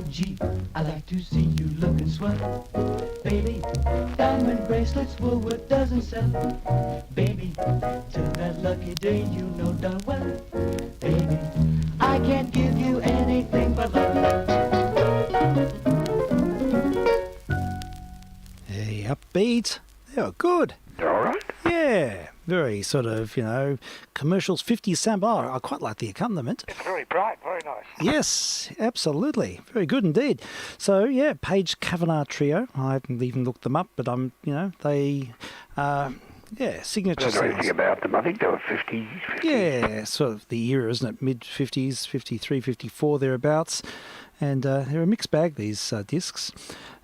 Gee, I like to see you looking swell. Baby, diamond bracelets, Woolworth doesn't sell. Baby, till that lucky day you know darn well. Baby, I can't give you anything but love. Hey, upbeat. They were good. They're all right. Yeah, very sort of, commercials, 50s sound. Oh, I quite like the accompaniment. It's very bright, very nice. Yes, absolutely. Very good indeed. So, yeah, Page Kavanagh Trio. I haven't even looked them up, but they, signature I don't know sounds. anything about them. I think they were 50s. Yeah, sort of the era, isn't it? Mid-50s, 53, 54, thereabouts. And they're a mixed bag, these discs.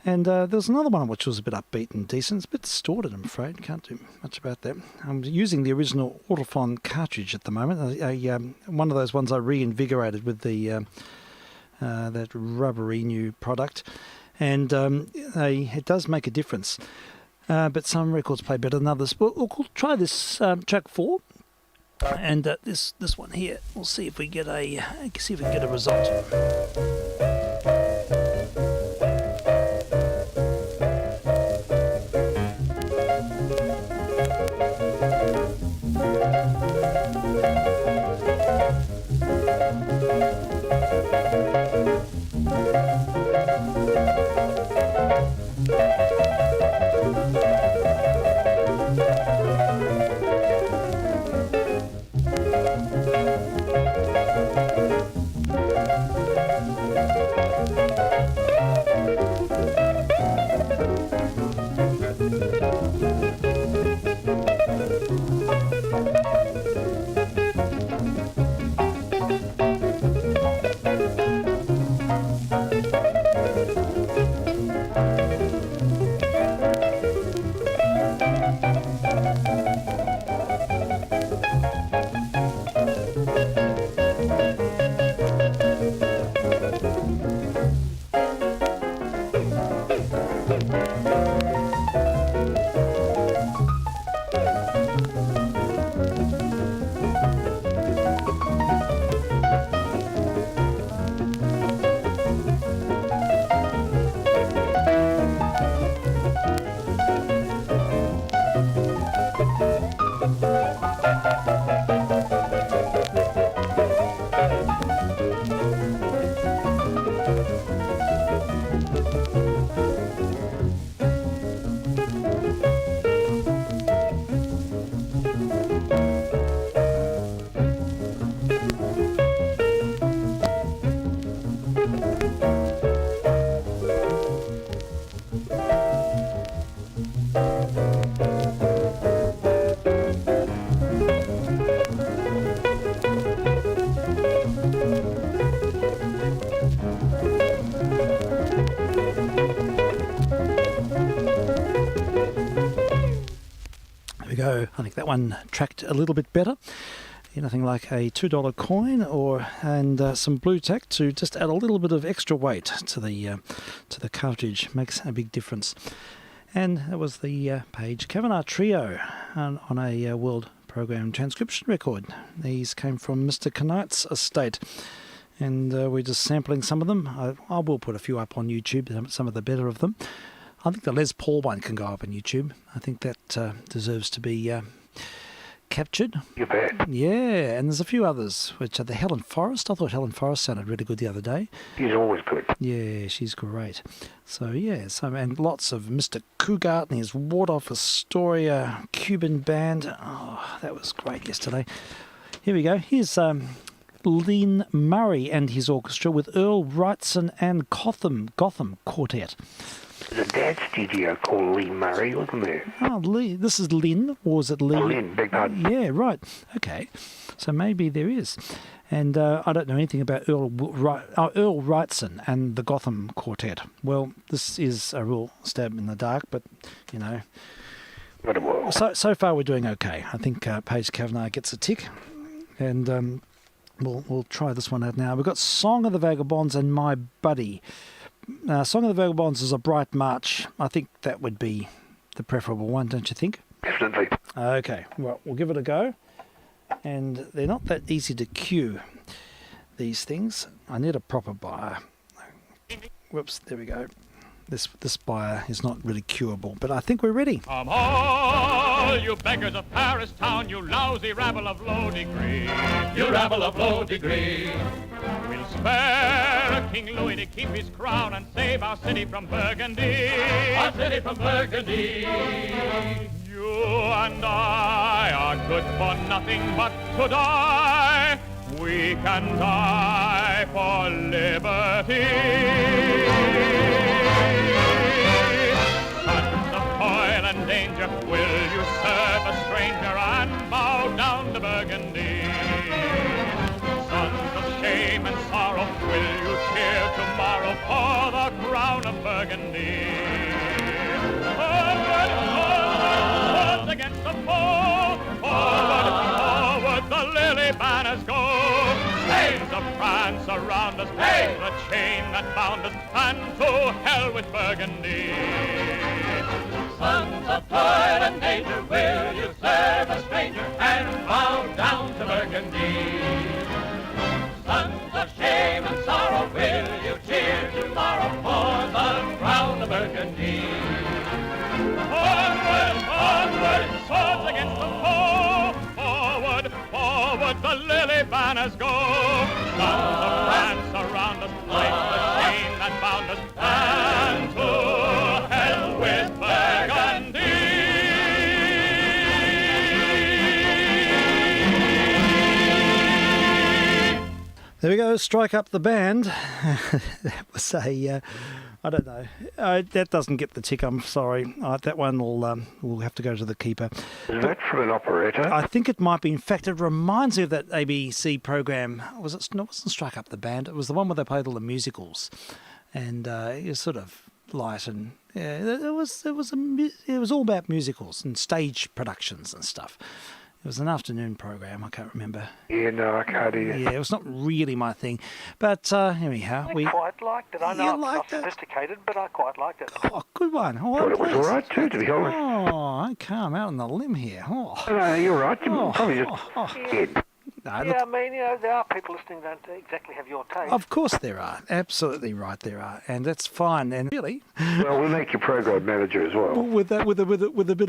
And there was another one which was a bit upbeat and decent. It's a bit distorted, I'm afraid. Can't do much about that. I'm using the original Autophon cartridge at the moment. One of those ones I reinvigorated with the that rubbery new product. And it does make a difference. But some records play better than others. We'll try this track 4. And this one here, we'll see if we get a result. Go. I think that one tracked a little bit better. Nothing like a $2 coin and some blue tack to just add a little bit of extra weight to the cartridge. Makes a big difference. And that was the Page Kavanagh Trio on a World Program transcription record. These came from Mr. Knight's estate. And we're just sampling some of them. I will put a few up on YouTube, some of the better of them. I think the Les Paul one can go up on YouTube. I think that deserves to be captured. You bet. Yeah, and there's a few others, which are the Helen Forrest. I thought Helen Forrest sounded really good the other day. She's always good. Yeah, she's great. So, yeah, and lots of Mr. Cougat and his Ward-Off Astoria Cuban band. Oh, that was great yesterday. Here we go. Here's Lynn Murray and his orchestra with Earl Wrightson and Gotham Quartet. There's a dance studio called Lee Murray, wasn't there? Oh, Lee. This is Lynn, or was it Lee? Oh, Lynn, beg pardon. Yeah, right. Okay. So maybe there is. And I don't know anything about Earl Wrightson and the Gotham Quartet. Well, this is a real stab in the dark, but, What a world. So far we're doing okay. I think Page Kavanagh gets a tick. And We'll try this one out now. We've got Song of the Vagabonds and My Buddy. Song of the Vagabonds is a bright march. I think that would be the preferable one, don't you think? Definitely. Okay, well, we'll give it a go. And they're not that easy to cue, these things. I need a proper buyer. Whoops, there we go. This buyer is not really cueable, but I think we're ready. Come all, you beggars of Paris town, you lousy rabble of low degree. You rabble of low degree. We'll spare King Louis to keep his crown and save our city from Burgundy. Our city from Burgundy. You and I are good for nothing but to die. We can die for liberty. Sons of toil and danger, will you serve a stranger and bow down to Burgundy? Sons of shame and sorrow, will you cheer tomorrow for the crown of Burgundy? Forward, forward, swords against the foe. Forward, forward, the lily banners go. Stains of France around us, hey, the chain that bound us, and to hell with Burgundy. Sons of toil and danger, will you serve a stranger and bow down to Burgundy? Sons of shame and sorrow, will you cheer tomorrow for the crown of Burgundy? Onward, onward, swords against the foe. Forward, forward, the lily banners go. Sons of France around us, like the chain that bound us, and to hell with Burgundy. There we go, Strike Up the Band. That was a, I don't know, that doesn't get the tick, I'm sorry. That one will have to go to the keeper. Is that from an operetta? I think it might be. In fact, it reminds me of that ABC program. No, it wasn't Strike Up the Band. It was the one where they played all the musicals, and it was sort of light and it was all about musicals and stage productions and stuff. It was an afternoon program. I can't remember. Yeah, no, I can't either. Yeah, it was not really my thing, but anyhow, I quite liked it. I know it's not liked it? sophisticated, but I quite liked it. Oh, good one. Oh, Thought it was all right too, to be honest. Oh, okay, I'm out on the limb here. Oh. No, you're right. You Oh, probably just oh. scared. No, Yeah, look, I mean, there are people listening that don't exactly have your taste. of course there are. Absolutely right, there are, and that's fine. And really, Well, we'll make you program manager as well. with a bit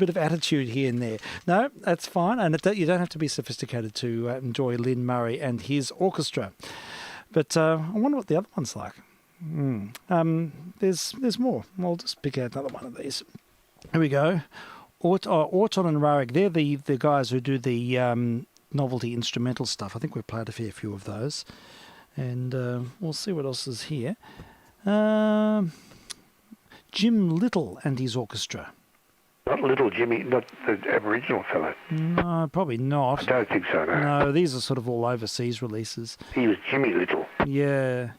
of attitude here and there. No, that's fine, and you don't have to be sophisticated to enjoy Lynn Murray and his orchestra. But I wonder what the other one's like. There's more. I'll just pick out another one of these. Here we go. Orton and Rarig. They're the guys who do the novelty instrumental stuff. I think we've played a fair few of those, and we'll see what else is here. Jim Little and his orchestra. Not Little Jimmy, not the Aboriginal fellow. No, probably I not. don't think so, no. No, these are sort of all overseas releases. He was Jimmy Little. Yeah.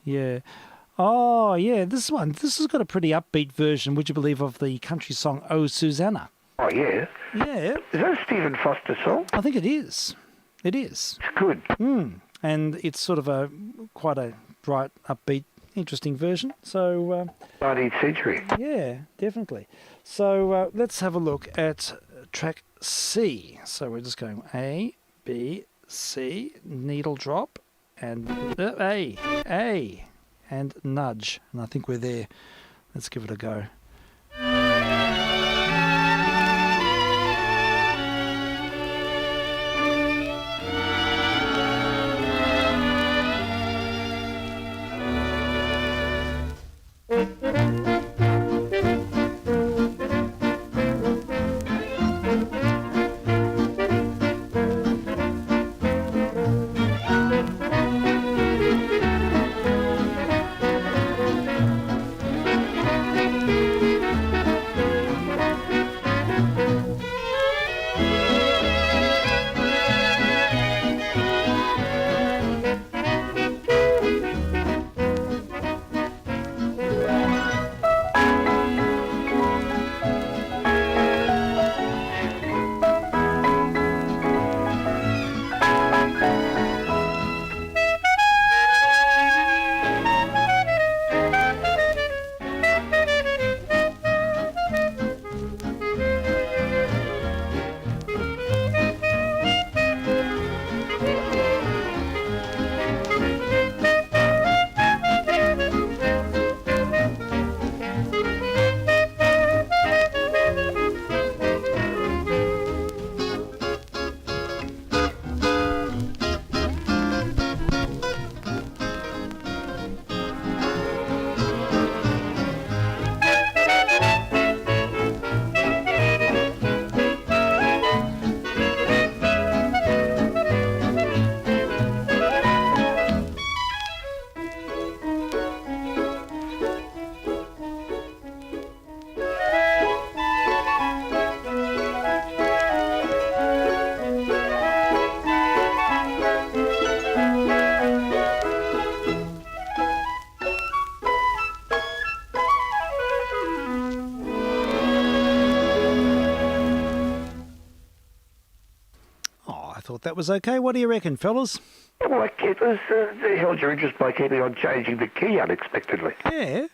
Oh, yeah, this one. This has got a pretty upbeat version, would you believe, of the country song Oh Susanna. Oh, yeah. Yeah, Is that a Stephen Foster song? I think it is. It is. It's good. And it's sort of quite a bright, upbeat, interesting version. So, 19th century. yeah, definitely. So let's have a look at track C. So we're just going A, B, C, needle drop, and A, and nudge. And I think we're there. Let's give it a go. thought that was okay. What do you reckon, fellas? Well, it was held your interest by keeping on changing the key unexpectedly. Yeah.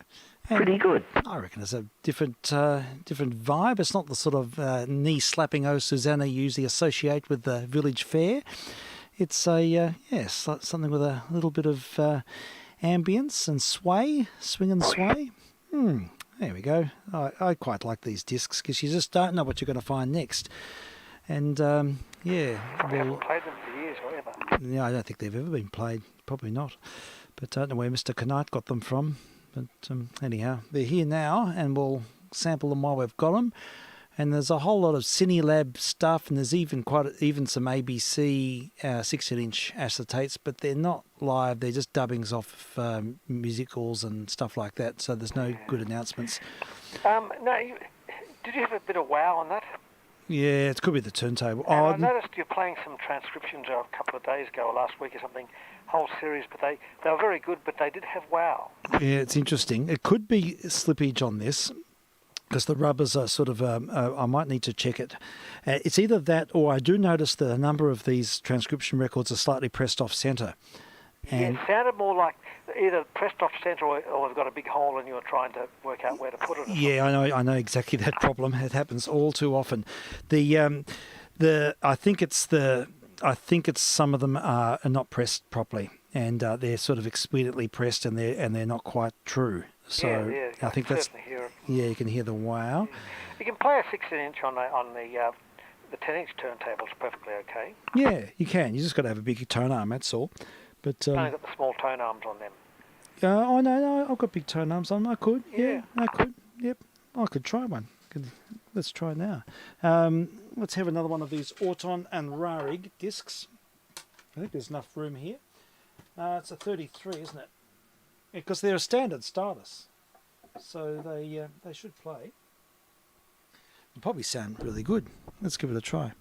And Pretty good. I reckon it's a different vibe. It's not the sort of knee-slapping "Oh, Susanna" you usually associate with the village fair. It's something with a little bit of ambience and swing and sway. There we go. I quite like these discs because you just don't know what you're going to find next. And I haven't played them for years or ever. Yeah, I don't think they've ever been played. Probably not. But I don't know where Mr. Knight got them from. But anyhow, they're here now, and we'll sample them while we've got them. And there's a whole lot of Cinelab stuff, and there's even some ABC 16-inch acetates, but they're not live. They're just dubbings off musicals and stuff like that. So there's no good announcements. Did you have a bit of wow on that? Yeah, it could be the turntable. And I noticed you're playing some transcriptions a couple of days ago or last week or something, whole series, but they were very good, but they did have wow. Yeah, it's interesting. It could be slippage on this because the rubbers are sort of, I might need to check it. It's either that or I do notice that a number of these transcription records are slightly pressed off centre. And it sounded more like either pressed off centre or they've got a big hole and you're trying to work out where to put it. Yeah, I know exactly that problem. It happens all too often. I think it's some of them are not pressed properly, and they're sort of expediently pressed, and they're not quite true. So yeah, I think that's hear it. Yeah, you can hear the wow. Yeah. You can play a 16-inch on the 10-inch turntables perfectly okay. Yeah, you can. You just got to have a big tone arm. That's all. But only got the small tone arms on them. No, I've got big tone arms on. I could. Yeah. I could. Yep, I could try one. Let's try now. Let's have another one of these Auton and Rarig discs. I think there's enough room here. It's a 33, isn't it? Because they're a standard stylus, so they should play. They'll probably sound really good. Let's give it a try.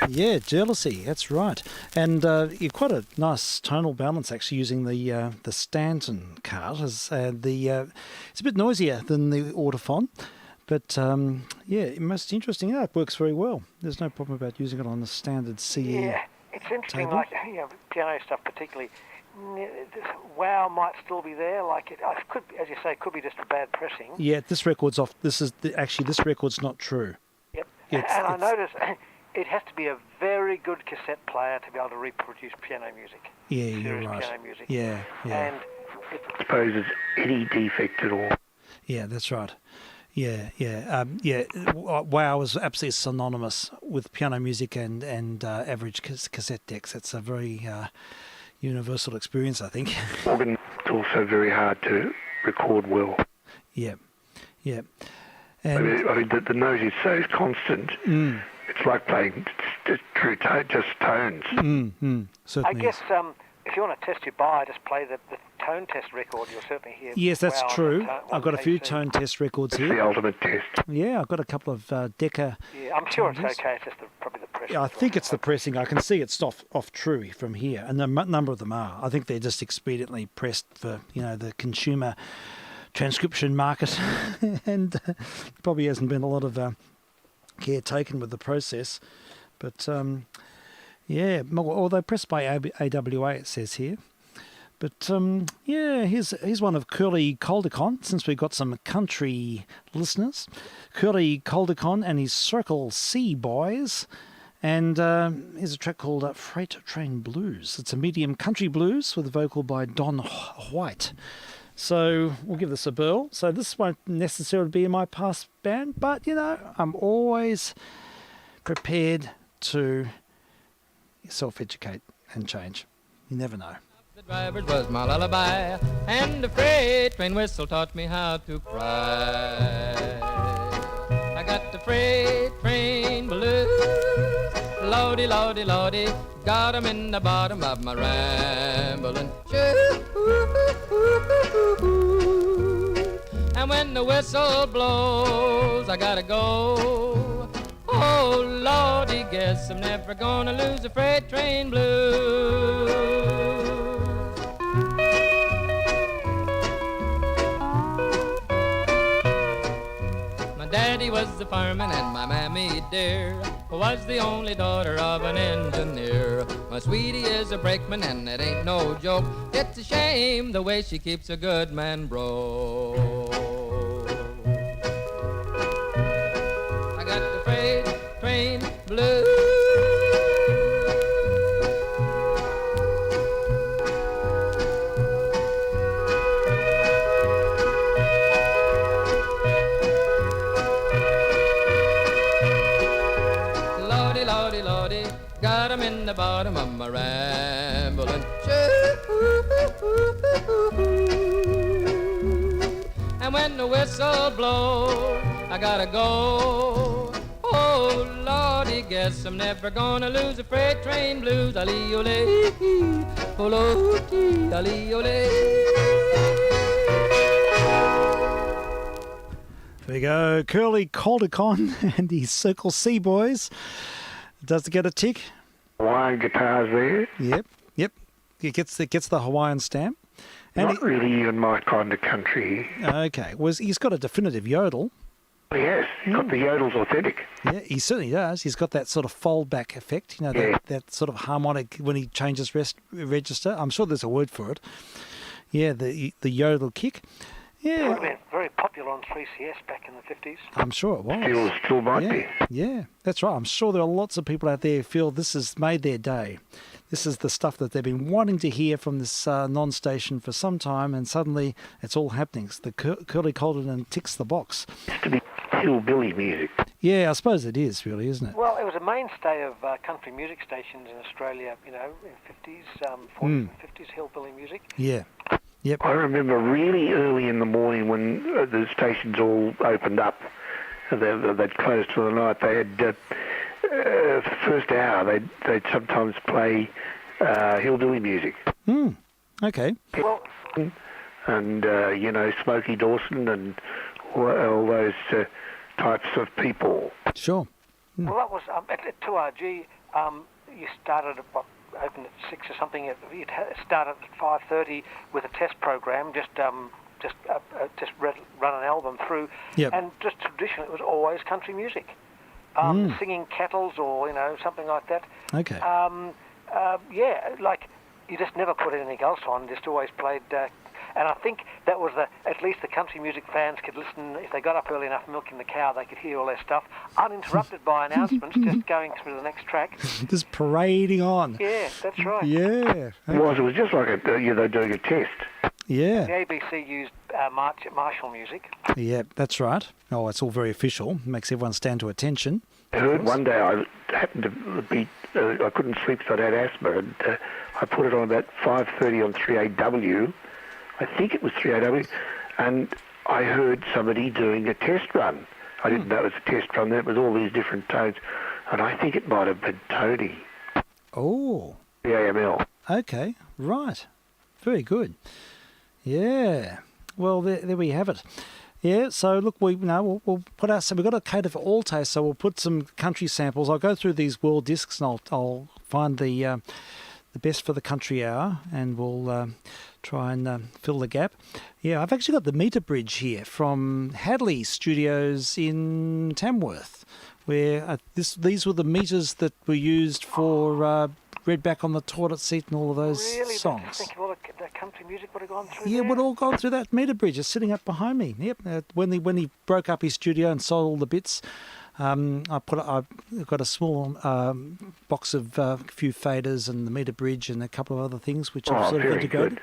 Yeah, jealousy. That's right. And you're quite a nice tonal balance actually using the Stanton cart. It's a bit noisier than the Autophon, but yeah, most interesting. Yeah, it works very well. There's no problem about using it on the standard CE. Yeah, it's interesting. table. Like piano stuff particularly. Wow might still be there. Like it could, as you say, could be just a bad pressing. Yeah, this record's off. Actually this record's not true. Yep. It's- and I it's- noticed it has to be a very good cassette player to be able to reproduce piano music. Yeah, you're Serious right. piano music. Yeah, yeah. And I suppose it's any defect at all. Yeah, that's right. Yeah, yeah, WoW is absolutely synonymous with piano music and average cassette decks. It's a very universal experience, I think. Organ is also very hard to record well. Yeah, yeah. I And mean, the note is so constant. It's like playing just tones. I certainly guess is. if you want to test your buy, just play the tone test record. You'll certainly hear. Yes, that's wow on true. the tone- I've got a on few KC. tone test records It's the here. ultimate test. Yeah, I've got a couple of Decca. Yeah, I'm sure it's tone tests. okay. It's just probably the pressure. Yeah, I think it's the pressing. I can see it's off true from here, and a number of them are. I think they're just expediently pressed for the consumer transcription market, and probably hasn't been a lot of care taken with the process. But yeah, although pressed by AWA, it says here. But yeah, here's one of Curly Caldecon, since we've got some country listeners. Curly Caldecon and his Circle C Boys. And here's a track called Freight Train Blues. It's a medium country blues with a vocal by Don White. So we'll give this a whirl. So this won't necessarily be in my past band, but I'm always prepared to self-educate and change. You never know. The driver was my lullaby, and the freight train whistle taught me how to cry. I got the freight train blues, lordy, lordy, lordy, got 'em in the bottom of my rambling shoe. And when the whistle blows, I gotta go. Oh, lordy, guess I'm never gonna lose the freight train blues. Daddy was a fireman and my mammy dear was the only daughter of an engineer. My sweetie is a brakeman and it ain't no joke. It's a shame the way she keeps a good man broke. I got the freight train blues. Got 'em in the bottom of my rambling shoe. And when the whistle blows, I gotta go. Oh, Lordy, guess I'm never gonna lose the freight train blues. Ali-ole, ole, ali-ole. There you go, Curly Caldecon and his Circle C Boys. Does it get a tick? Hawaiian guitars there. Yep. It gets the Hawaiian stamp. And Not really even my kind of country. okay, he's got a definitive yodel. Yes, he's got the yodel's authentic. Yeah, he certainly does. He's got that sort of fold back effect. Yeah. That sort of harmonic when he changes register. I'm sure there's a word for it. Yeah, the yodel kick. It would Yeah, have been very popular on 3CS back in the 50s. I'm sure it was. Still might be. Yeah, that's right. I'm sure there are lots of people out there who feel this has made their day. This is the stuff that they've been wanting to hear from this non-station for some time, and suddenly it's all happening. So the Curly Calderton ticks the box. Used to be hillbilly music. Yeah, I suppose it is, really, isn't it? Well, it was a mainstay of country music stations in Australia, in 50s, 40s and 50s, hillbilly music. Yeah. Yep. I remember really early in the morning when the stations all opened up, they'd closed for the night. They had first hour. They'd sometimes play hillbilly music. Okay. Well, And Smokey Dawson and all those types of people. Sure. well, that was at 2RG. you started at opened at 6 or something. You'd started at 5:30 with a test program, just run an album through, Yep. and just traditionally it was always country music, singing cattles or something like that. Okay. Like you just never put anything else on. Just always played. And I think that was at least the country music fans could listen, if they got up early enough milking the cow, they could hear all their stuff, uninterrupted by announcements, just going through the next track. Just parading on. Yeah, that's right. Yeah. It was just like they're doing a test. Yeah. The ABC used Marshall music. Yeah, that's right. Oh, it's all very official. Makes everyone stand to attention. I heard one day I happened to be, I couldn't sleep because I'd had asthma, and I put it on about 5:30 on 3AW. I think it was 3AW, and I heard somebody doing a test run. I didn't know it was a test run. It was all these different tones, and I think it might have been Tony. Oh. The AML. Okay. Right. Very good. Yeah. Well, there we have it. Yeah. So look, we'll put out. So we've got to cater for all tastes. So we'll put some country samples. I'll go through these world discs, and I'll find the best for the country hour, and we'll try and fill the gap. Yeah, I've actually got the meter bridge here from Hadley Studios in Tamworth, where these were the meters that were used for Redback on the Toilet Seat and all of those songs. Really? Think of all the country music would have gone through Yeah, there? would all gone through that meter bridge. It's sitting up behind me. Yep. When he broke up his studio and sold all the bits, I've got a small box of a few faders and the meter bridge and a couple of other things which I've sort of integrated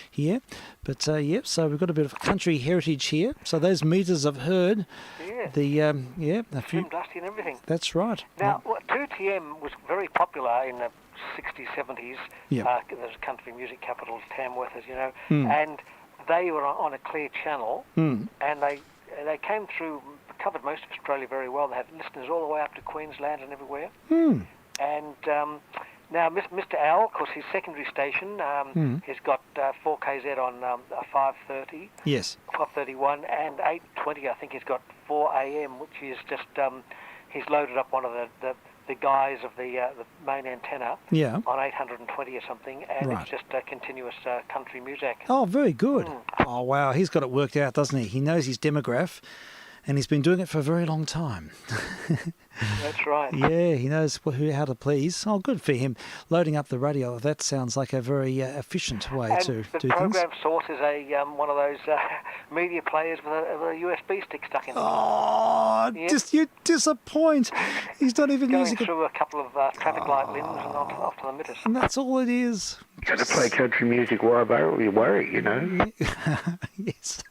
here. But so we've got a bit of country heritage here. So those meters I've heard. Yeah. A few. Slim Dusty and everything. That's right. Now, 2TM was very popular in the 60s, 70s. Yeah. There's country music capitals, Tamworth, as you know, and they were on a clear channel, and they came through, covered most of Australia very well. They had listeners all the way up to Queensland and everywhere. And now Mr. Al, of course, his secondary station, has got 4KZ on 5:30. Yes. 5:31 and 8:20. I think he's got 4 AM, which is just he's loaded up one of the guys of the main antenna on 820 or something, and it's just continuous country music. Oh, very good. Oh, wow. He's got it worked out, doesn't he? He knows his demograph, and he's been doing it for a very long time. That's right. Yeah, he knows how to please. Oh, good for him. Loading up the radio, that sounds like a very efficient way to do things. The program source is one of those media players with a USB stick stuck in it. Oh, you disappoint. He's not even going using it. through a couple of traffic light limbs and off to the mitters. And that's all it is. Got to play country music while you worry, Yes.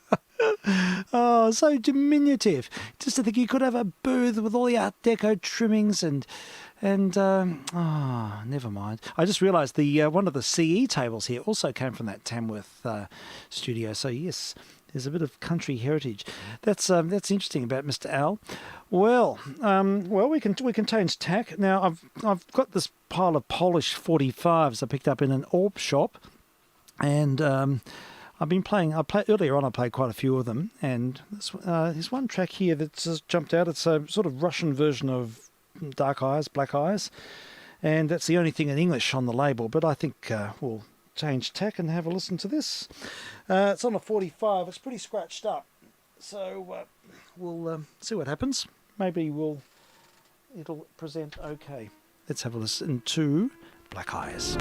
Oh, so diminutive. Just to think you could have a booth with all the Art Deco trimmings and never mind. I just realised the one of the CE tables here also came from that Tamworth studio. So yes, there's a bit of country heritage. That's interesting about Mr. Al. Well, we can change tack now. I've got this pile of Polish 45s I picked up in an AWP shop, and I've been playing. Earlier on. I played quite a few of them, and there's one track here that's just jumped out. It's a sort of Russian version of Dark Eyes, Black Eyes, and that's the only thing in English on the label. But I think we'll change tack and have a listen to this. It's on a 45. It's pretty scratched up, so we'll see what happens. Maybe it'll present okay. Let's have a listen to Black Eyes.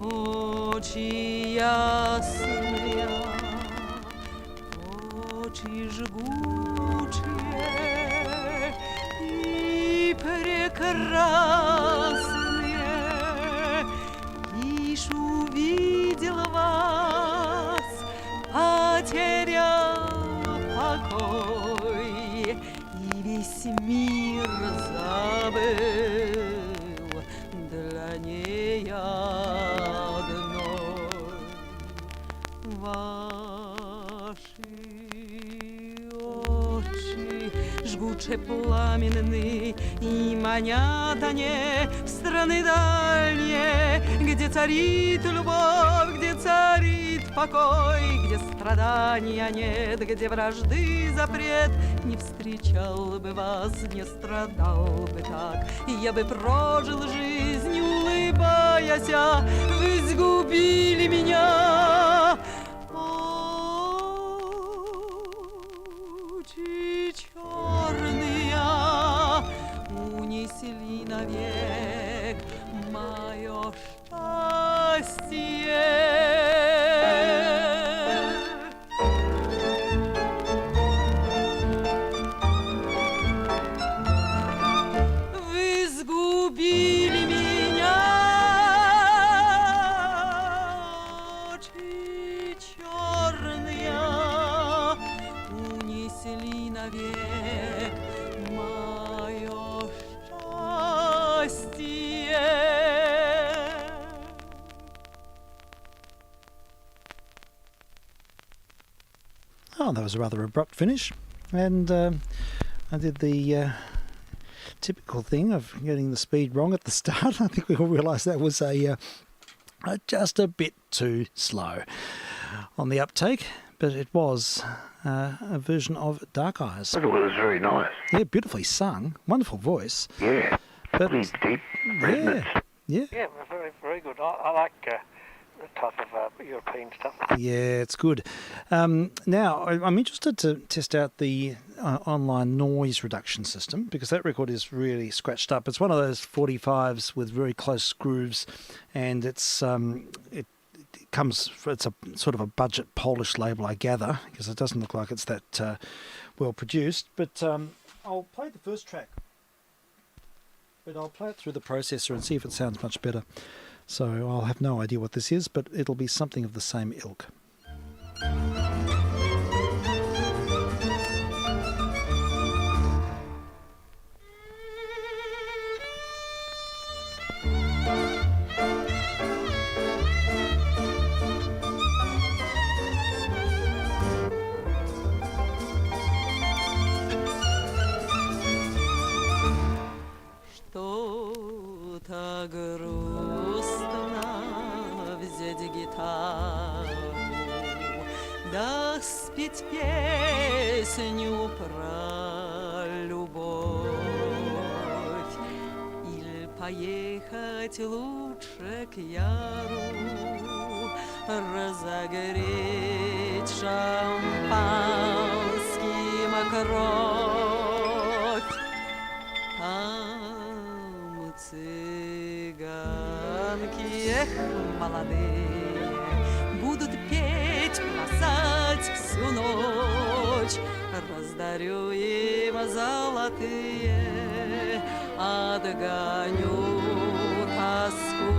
Очі ясные, очи жгучие и прекрасные. Лишь увидел вас, потерял покой, и весь мир забыл для ней одной. Ваши очи жгуче пламенны и манят они в страны дальние, где царит любовь, где царит покой, где страдания нет, где вражды запрет. Не встречал бы вас, не страдал бы так, я бы прожил жизнь, улыбаясь. Вы сгубили меня. Очи черные унесли навек мое счастье. Вы сгубили меня. Очи черные унесли навек мое счастье. Oh, that was a rather abrupt finish, and I did the typical thing of getting the speed wrong at the start. I think we all realised that was just a bit too slow on the uptake, but it was a version of Dark Eyes. I thought it was very nice. Yeah, beautifully sung, wonderful voice. Yeah, But really deep resonance. yeah, Yeah, very, very good. I like the type of European stuff. yeah, it's good. Now, I'm interested to test out the online noise reduction system, because that record is really scratched up. It's one of those 45s with very close grooves, and it's it comes. It's a sort of a budget Polish label, I gather, because it doesn't look like it's that well produced. But I'll play the first track, but I'll play it through the processor and see if it sounds much better. So I'll have no idea what this is, but it'll be something of the same ilk. Что-то грустно взять гитару, да спеть песню про любовь, или поехать лучше к Яру, разогреть шампанским кровь. Там цыганки, эх, молодые, будут петь, плясать всю ночь. Раздарю им золотые, отгоню тоску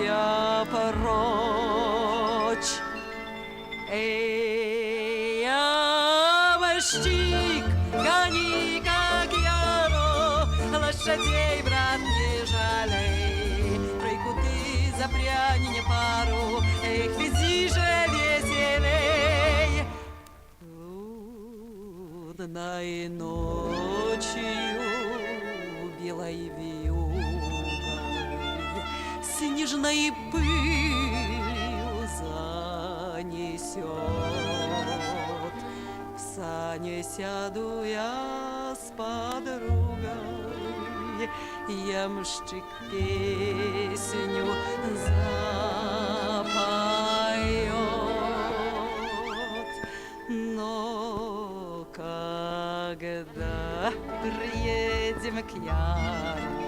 я прочь. Эй, ямщик, гони, как яро, лошадей, брат, не жалей. Тройку ты запрянь, не пару, эх, вези же веселей. Лунной ночью белой вьюгой снежной пылью занесет. В сани сяду я с подругой, ямщик песню запоет. Но когда приедем к Яру,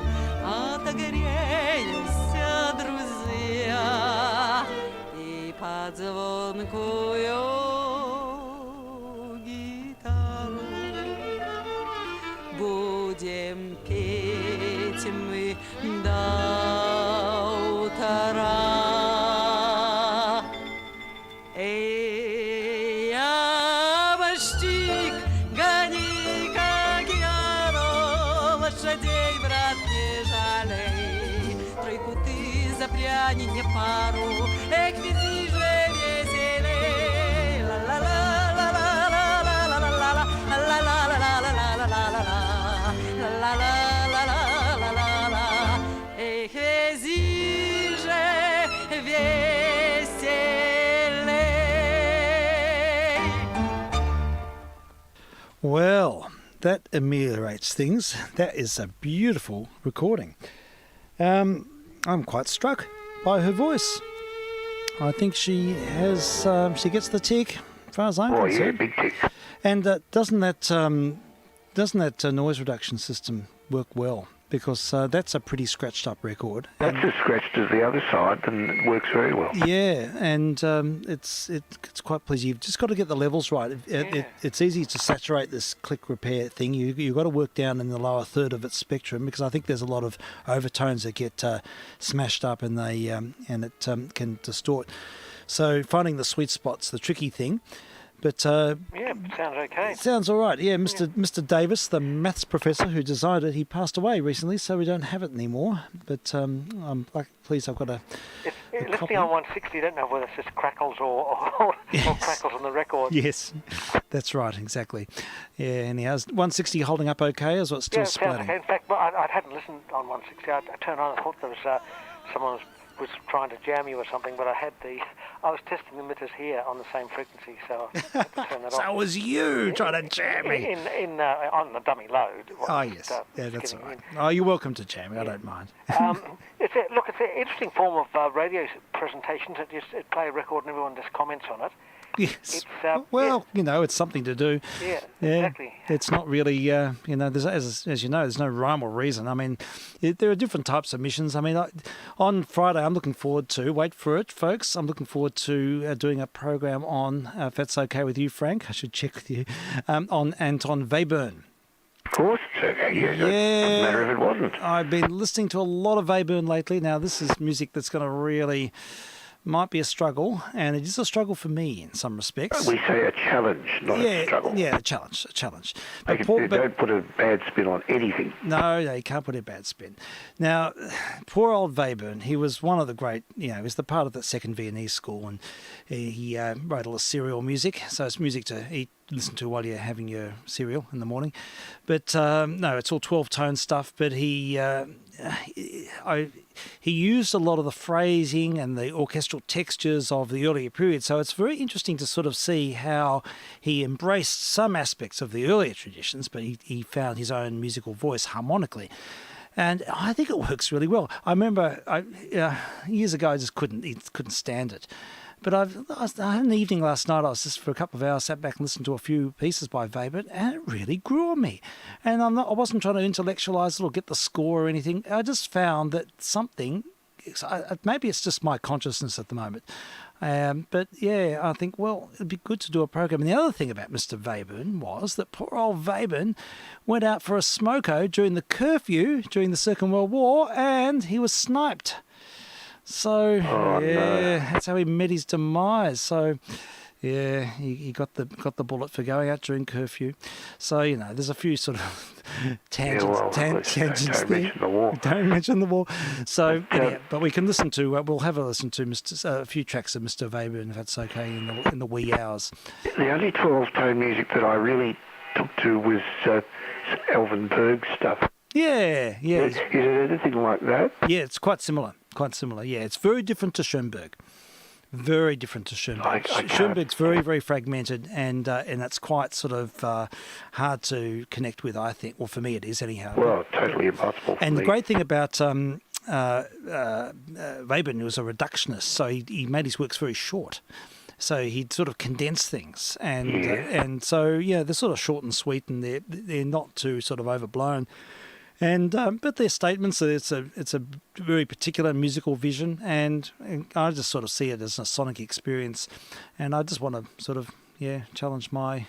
отогреемся, друзья, и под звонкую гитару. Будем петь мы до утра. Эй, ямщик, гони, как яро, лошадей, брат, не жалей. Тройку ты запряни не пару, эх, веди же веселей. Ла-ла-ла-ла-ла-ла-ла-ла-ла-ла-ла, ла-ла-ла-ла-ла-ла-ла-ла-ла-ла-ла. Эх, вези же веселей. Well, that ameliorates things. That is a beautiful recording. I'm quite struck by her voice. I think she has. She gets the tick, as far as I'm Oh, yeah, concerned. big tick. And doesn't that noise reduction system work well? Because that's a pretty scratched up record. That's as scratched as the other side, and it works very well. Yeah, and it's quite pleasing. You've just got to get the levels right. It's easy to saturate this click repair thing. You've got to work down in the lower third of its spectrum, because I think there's a lot of overtones that get smashed up, and it can distort. So finding the sweet spot's the tricky thing. But Yeah, it sounds okay. it sounds all right. Yeah, Mr. Davis, the maths professor who designed it, he passed away recently, so we don't have it anymore. But I'm pleased I've got a Listening copy. on 160, you don't know whether it's just crackles or crackles on the record. Yes, that's right, exactly. Yeah, anyhow, is 160 holding up okay, or is it still Yeah, it sounds splitting? okay. In fact, I hadn't listened on 160. I turned on and thought there was someone was trying to jam you or something, but I was testing the emitters here on the same frequency, so I had to turn that So off. it was you trying to jam me. On the dummy load. Oh, yes. Yeah, that's all right. Oh, you're welcome to jam me. I don't mind. It's an interesting form of radio presentations. It play a record and everyone just comments on it. Yes. It's, Well, it's something to do. Yeah, exactly. It's not really, there's, as you know, there's no rhyme or reason. I mean, there are different types of missions. I mean, on Friday, I'm looking forward to, wait for it, folks, I'm looking forward to doing a program on, if that's okay with you, Frank, I should check with you, on Anton Webern. Of course, it's okay. Yeah, Yeah. It doesn't matter if it wasn't. I've been listening to a lot of Webern lately. Now, this is music that's going to really... might be a struggle, and it is a struggle for me in some respects. We say a challenge, not a struggle. Yeah, a challenge. Don't put a bad spin on anything. No, you can't put a bad spin. Now, poor old Webern, he was one of the great, he was the part of that second Viennese school, and he wrote all the cereal music, so it's music to listen to while you're having your cereal in the morning. But no, it's all 12-tone stuff, but he used a lot of the phrasing and the orchestral textures of the earlier period, so it's very interesting to sort of see how he embraced some aspects of the earlier traditions, but he found his own musical voice harmonically. And I think it works really well. I remember years ago I just couldn't stand it. But I had an evening last night, I was just for a couple of hours, sat back and listened to a few pieces by Webern, and it really grew on me. And I wasn't trying to intellectualise it or get the score or anything. I just found that maybe it's just my consciousness at the moment. But yeah, I think, well, it'd be good to do a program. And the other thing about Mr. Webern was that poor old Webern went out for a smoko during the curfew during the Second World War, and he was sniped. So no. That's how he met his demise. So yeah, he got the bullet for going out during curfew. So there's a few sort of tangents don't there. mention the war. Don't mention the war. So but we can listen to. We'll have a listen to a few tracks of Mr. Webern, if that's okay, in the wee hours. The only 12-tone music that I really took to was Alvin Berg stuff. Yeah. Is it anything like that? Yeah, it's quite similar. Yeah, it's very different to Schoenberg. Very different to Schoenberg. Schoenberg's very, very fragmented, and that's quite sort of hard to connect with, I think. Well, for me it is, anyhow. Well, totally impossible for And me. the great thing about Webern was a reductionist, so he made his works very short. So he'd sort of condense things, and so they're sort of short and sweet, and they're not too sort of overblown. And but their statements, it's a very particular musical vision, and I just sort of see it as a sonic experience, and I just want to sort of challenge my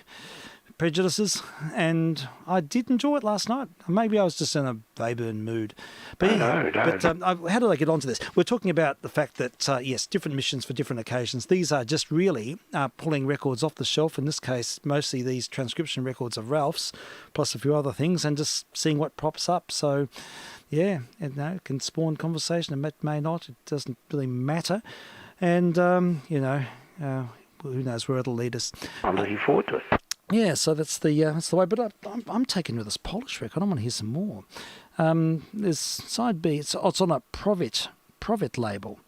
prejudices, and I did enjoy it last night. Maybe I was just in a Weyburn mood. But No. how did I get onto this? We're talking about the fact that, yes, different missions for different occasions. These are just really pulling records off the shelf, in this case, mostly these transcription records of Ralph's, plus a few other things, and just seeing what pops up. So, yeah, it can spawn conversation, and may not. It doesn't really matter. And, who knows where it'll lead us. I'm looking forward to it. Yeah, so that's the way. But I'm taken with this Polish record. I want to hear some more. There's side B. It's on a Provet label,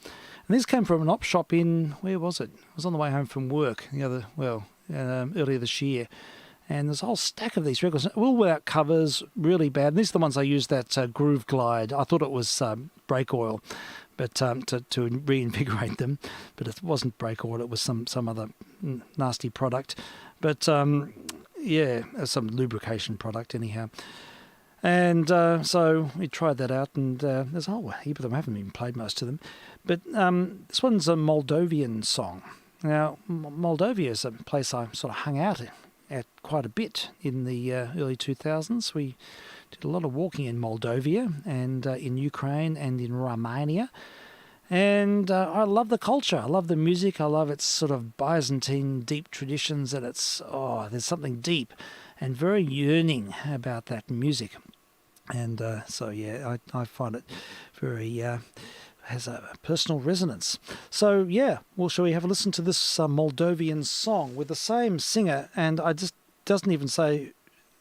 and this came from an op shop in, where was it? I was on the way home from work earlier this year, and there's a whole stack of these records, all without covers, really bad. And these are the ones I used, that Groove Glide. I thought it was brake oil, but to reinvigorate them, but it wasn't brake oil. It was some other nasty product. But, some lubrication product anyhow. And so we tried that out, and there's a whole heap of them. I haven't even played most of them. But this one's a Moldovan song. Now, Moldova is a place I sort of hung out at quite a bit in the early 2000s. We did a lot of walking in Moldova and in Ukraine and in Romania. And I love the culture. I love the music. I love its sort of Byzantine deep traditions, and there's something deep and very yearning about that music. And I find it very has a personal resonance. So shall we have a listen to this Moldovan song with the same singer? And I just doesn't even say.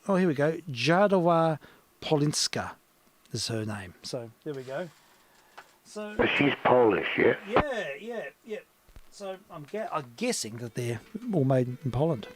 Oh, here we go. Jadova Polinska is her name. So there we go. So she's Polish, yeah? Yeah. So I'm guessing that they're all made in Poland.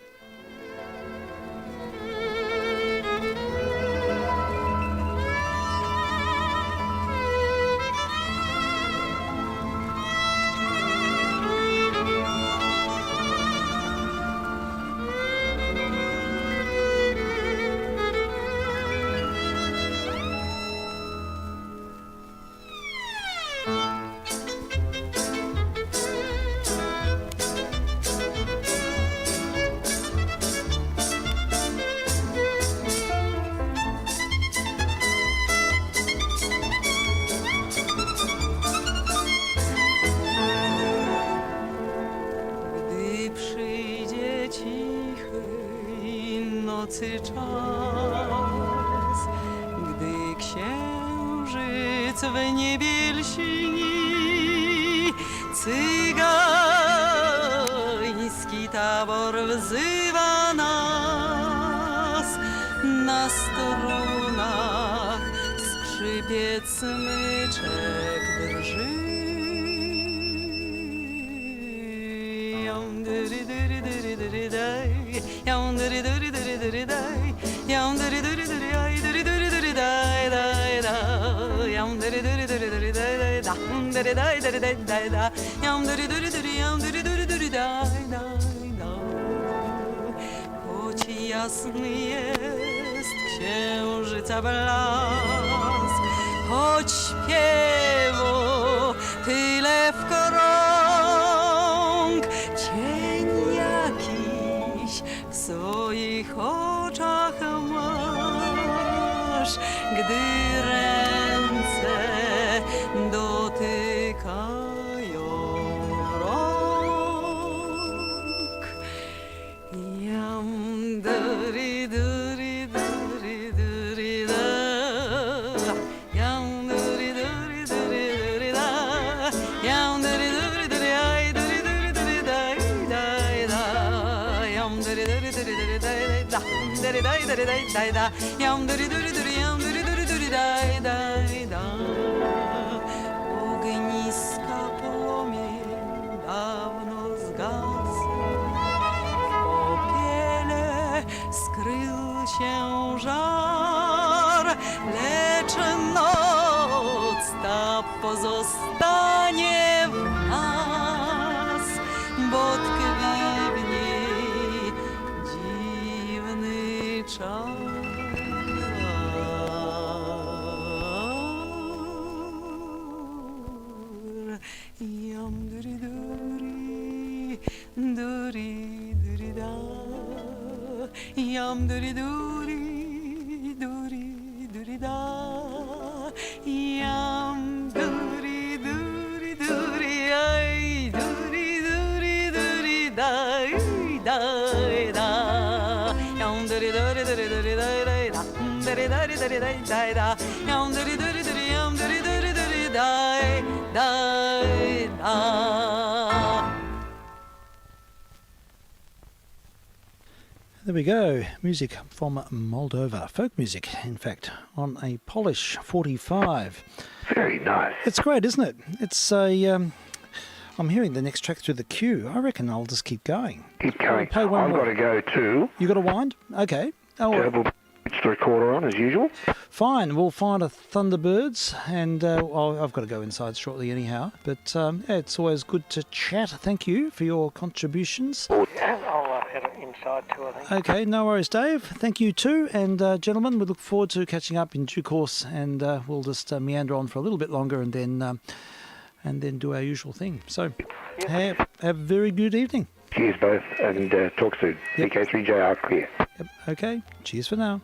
nocy czas, gdy księżyc w niebie lśni, cygański tabor wzywa nas, na strunach skrzypiec smyczek drży. Choć jasny jest księżyca blask, choć śpiewu tyle w krąg, cień jakiś w swoich oczach masz, gdy ręce dotykają rąk. Jam duri duri duri duri da, jam duri duri duri duri da, jam duri duri duri ay duri duri duri dai dai da, jam duri duri duri duri dai da, duri dai duri dai dai da, jam duri duri duri jam duri duri duri dai dai da. Ogniska płomień dawno zgasł, w popiele skrył się żar, lecz noc ta pozostanie w nas, bo tkwi w niej dziwny czar. Duri duri da, yam duri duri, duri duri da, yam duri duri duri, ay duri duri duri da, da da, yam duri duri duri duri da da, duri duri duri da da, yam duri duri duri, yam duri duri duri da da da. There we go, music from Moldova, folk music, in fact, on a Polish 45. Very nice. It's great, isn't it? It's a. I'm hearing the next track through the queue. I reckon I'll just keep going. Keep going. Play one I've more. got to go too. You got to wind? Okay. Oh, well, Double pitch the recorder on as usual. fine. We'll find a Thunderbirds, and I've got to go inside shortly anyhow. But yeah, it's always good to chat. Thank you for your contributions. I'll head inside too, I think. Okay, no worries, Dave. Thank you too. And gentlemen, we look forward to catching up in due course, and we'll just meander on for a little bit longer and then do our usual thing. So have a very good evening. Cheers both, and talk soon. Yep. VK3JR clear. Yep. Okay, cheers for now.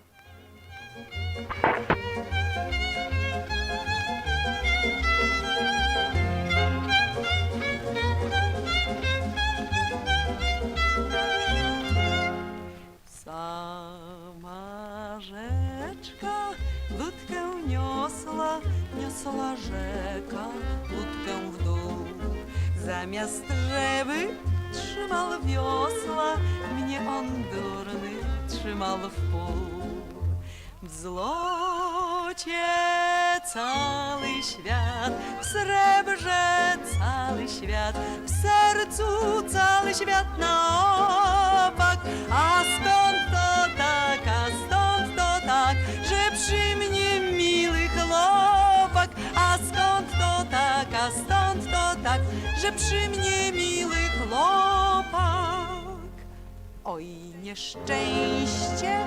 Sama rzeczka łódkę niosła, niosła rzeka łódkę w dół. Zamiast żeby trzymał wiosła, mnie on durny trzymał w pół. W złocie cały świat, w srebrze cały świat, w sercu cały świat na opak. A stąd to tak, że przy mnie miły chłopak. A skąd to tak, że przy mnie miły chłopak. Oj, nieszczęście,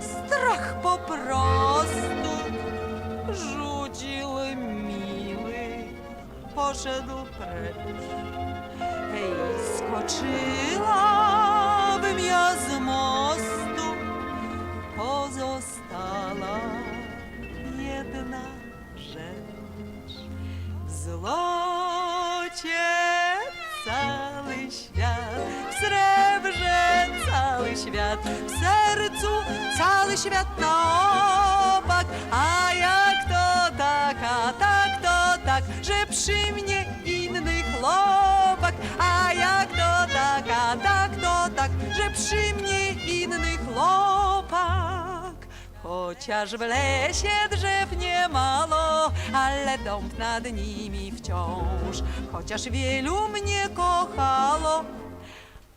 strach po prostu rzucił miły, poszedł precz. Hej, skoczyłabym ja z mostu, pozostała jedna rzecz. W złocie cały świat, w srebrze cały świat, w sercu cały świat na opak. A jak to tak, a tak to tak, że przy mnie inny chłopak. A jak to tak, a tak to tak, że przy mnie inny chłopak. Chociaż w lesie drzew nie malo, ale dąb nad nimi wciąż. Chociaż wielu mnie kochało,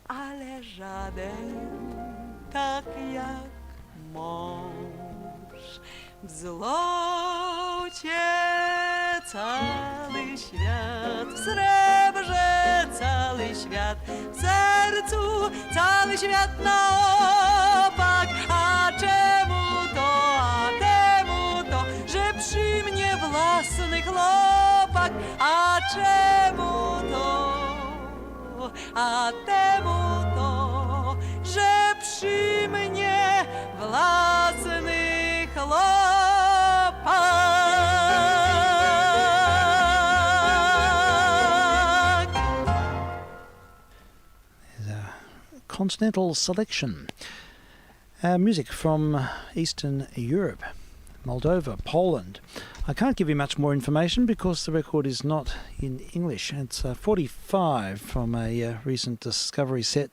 ale żaden tak jak mąż. W złocie cały świat, w srebrze cały świat, w sercu cały świat na opak. A czemu to, a temu to, że przy mnie własny chłopak. A czemu to, a temu to, że przy mnie własny chłopak. There's a continental selection. Music from Eastern Europe, Moldova, Poland. I can't give you much more information because the record is not in English. It's 45 from a recent discovery set,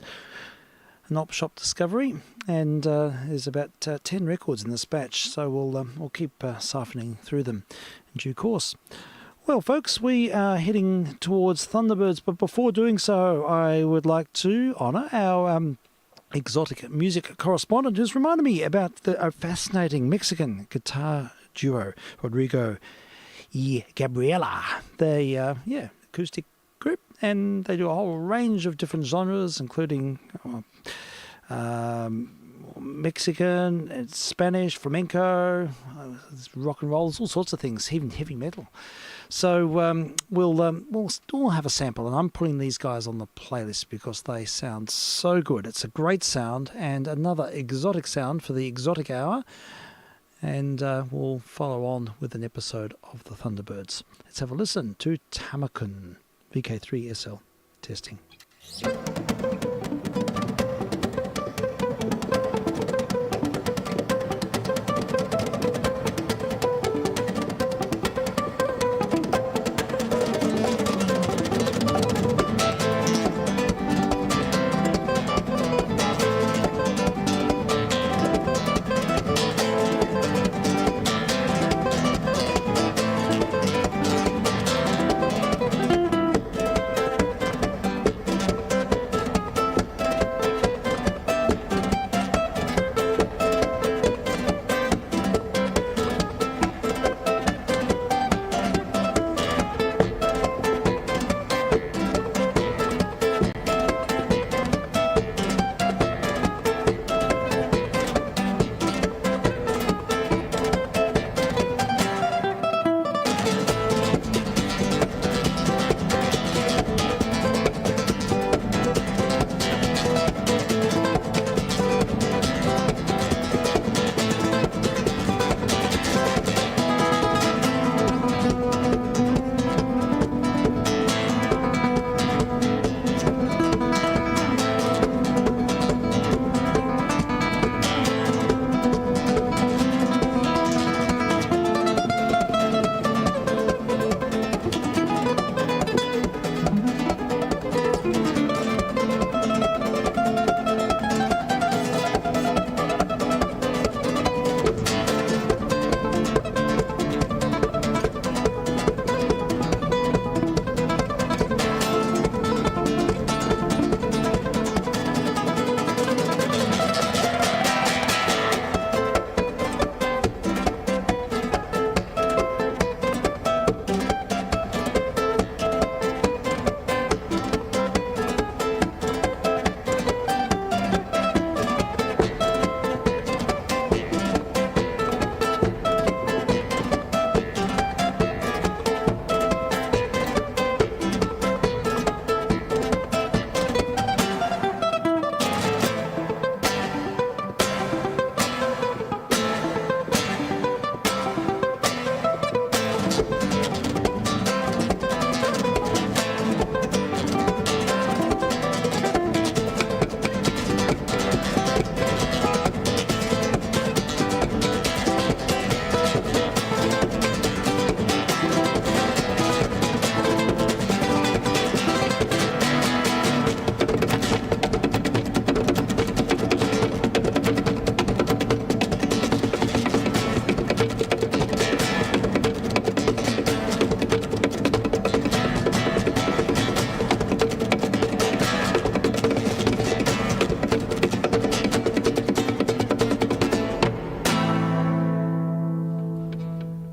an op shop discovery, and there's about 10 records in this batch, so we'll keep siphoning through them in due course. Well, folks, we are heading towards Thunderbirds, but before doing so, I would like to honour our exotic music correspondent who's reminded me about a fascinating Mexican guitar duo, Rodrigo y Gabriela. They, acoustic group, and they do a whole range of different genres, including Mexican, Spanish, flamenco, rock and roll, all sorts of things, even heavy metal. So we'll still have a sample, and I'm putting these guys on the playlist because they sound so good. It's a great sound and another exotic sound for the Exotic Hour. And we'll follow on with an episode of the Thunderbirds. Let's have a listen to Tamakun, vk3sl testing.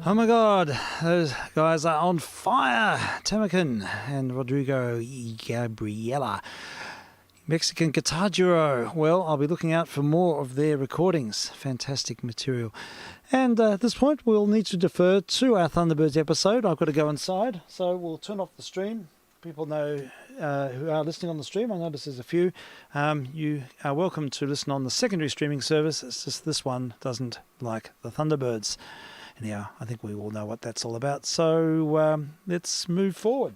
Oh my God, those guys are on fire. Tamakun and Rodrigo Gabriela. Mexican guitar duo. Well, I'll be looking out for more of their recordings. Fantastic material. And at this point, we'll need to defer to our Thunderbirds episode. I've got to go inside, so we'll turn off the stream. People know who are listening on the stream. I notice there's a few. You are welcome to listen on the secondary streaming service. It's just this one doesn't like the Thunderbirds. Anyhow, I think we all know what that's all about. So let's move forward.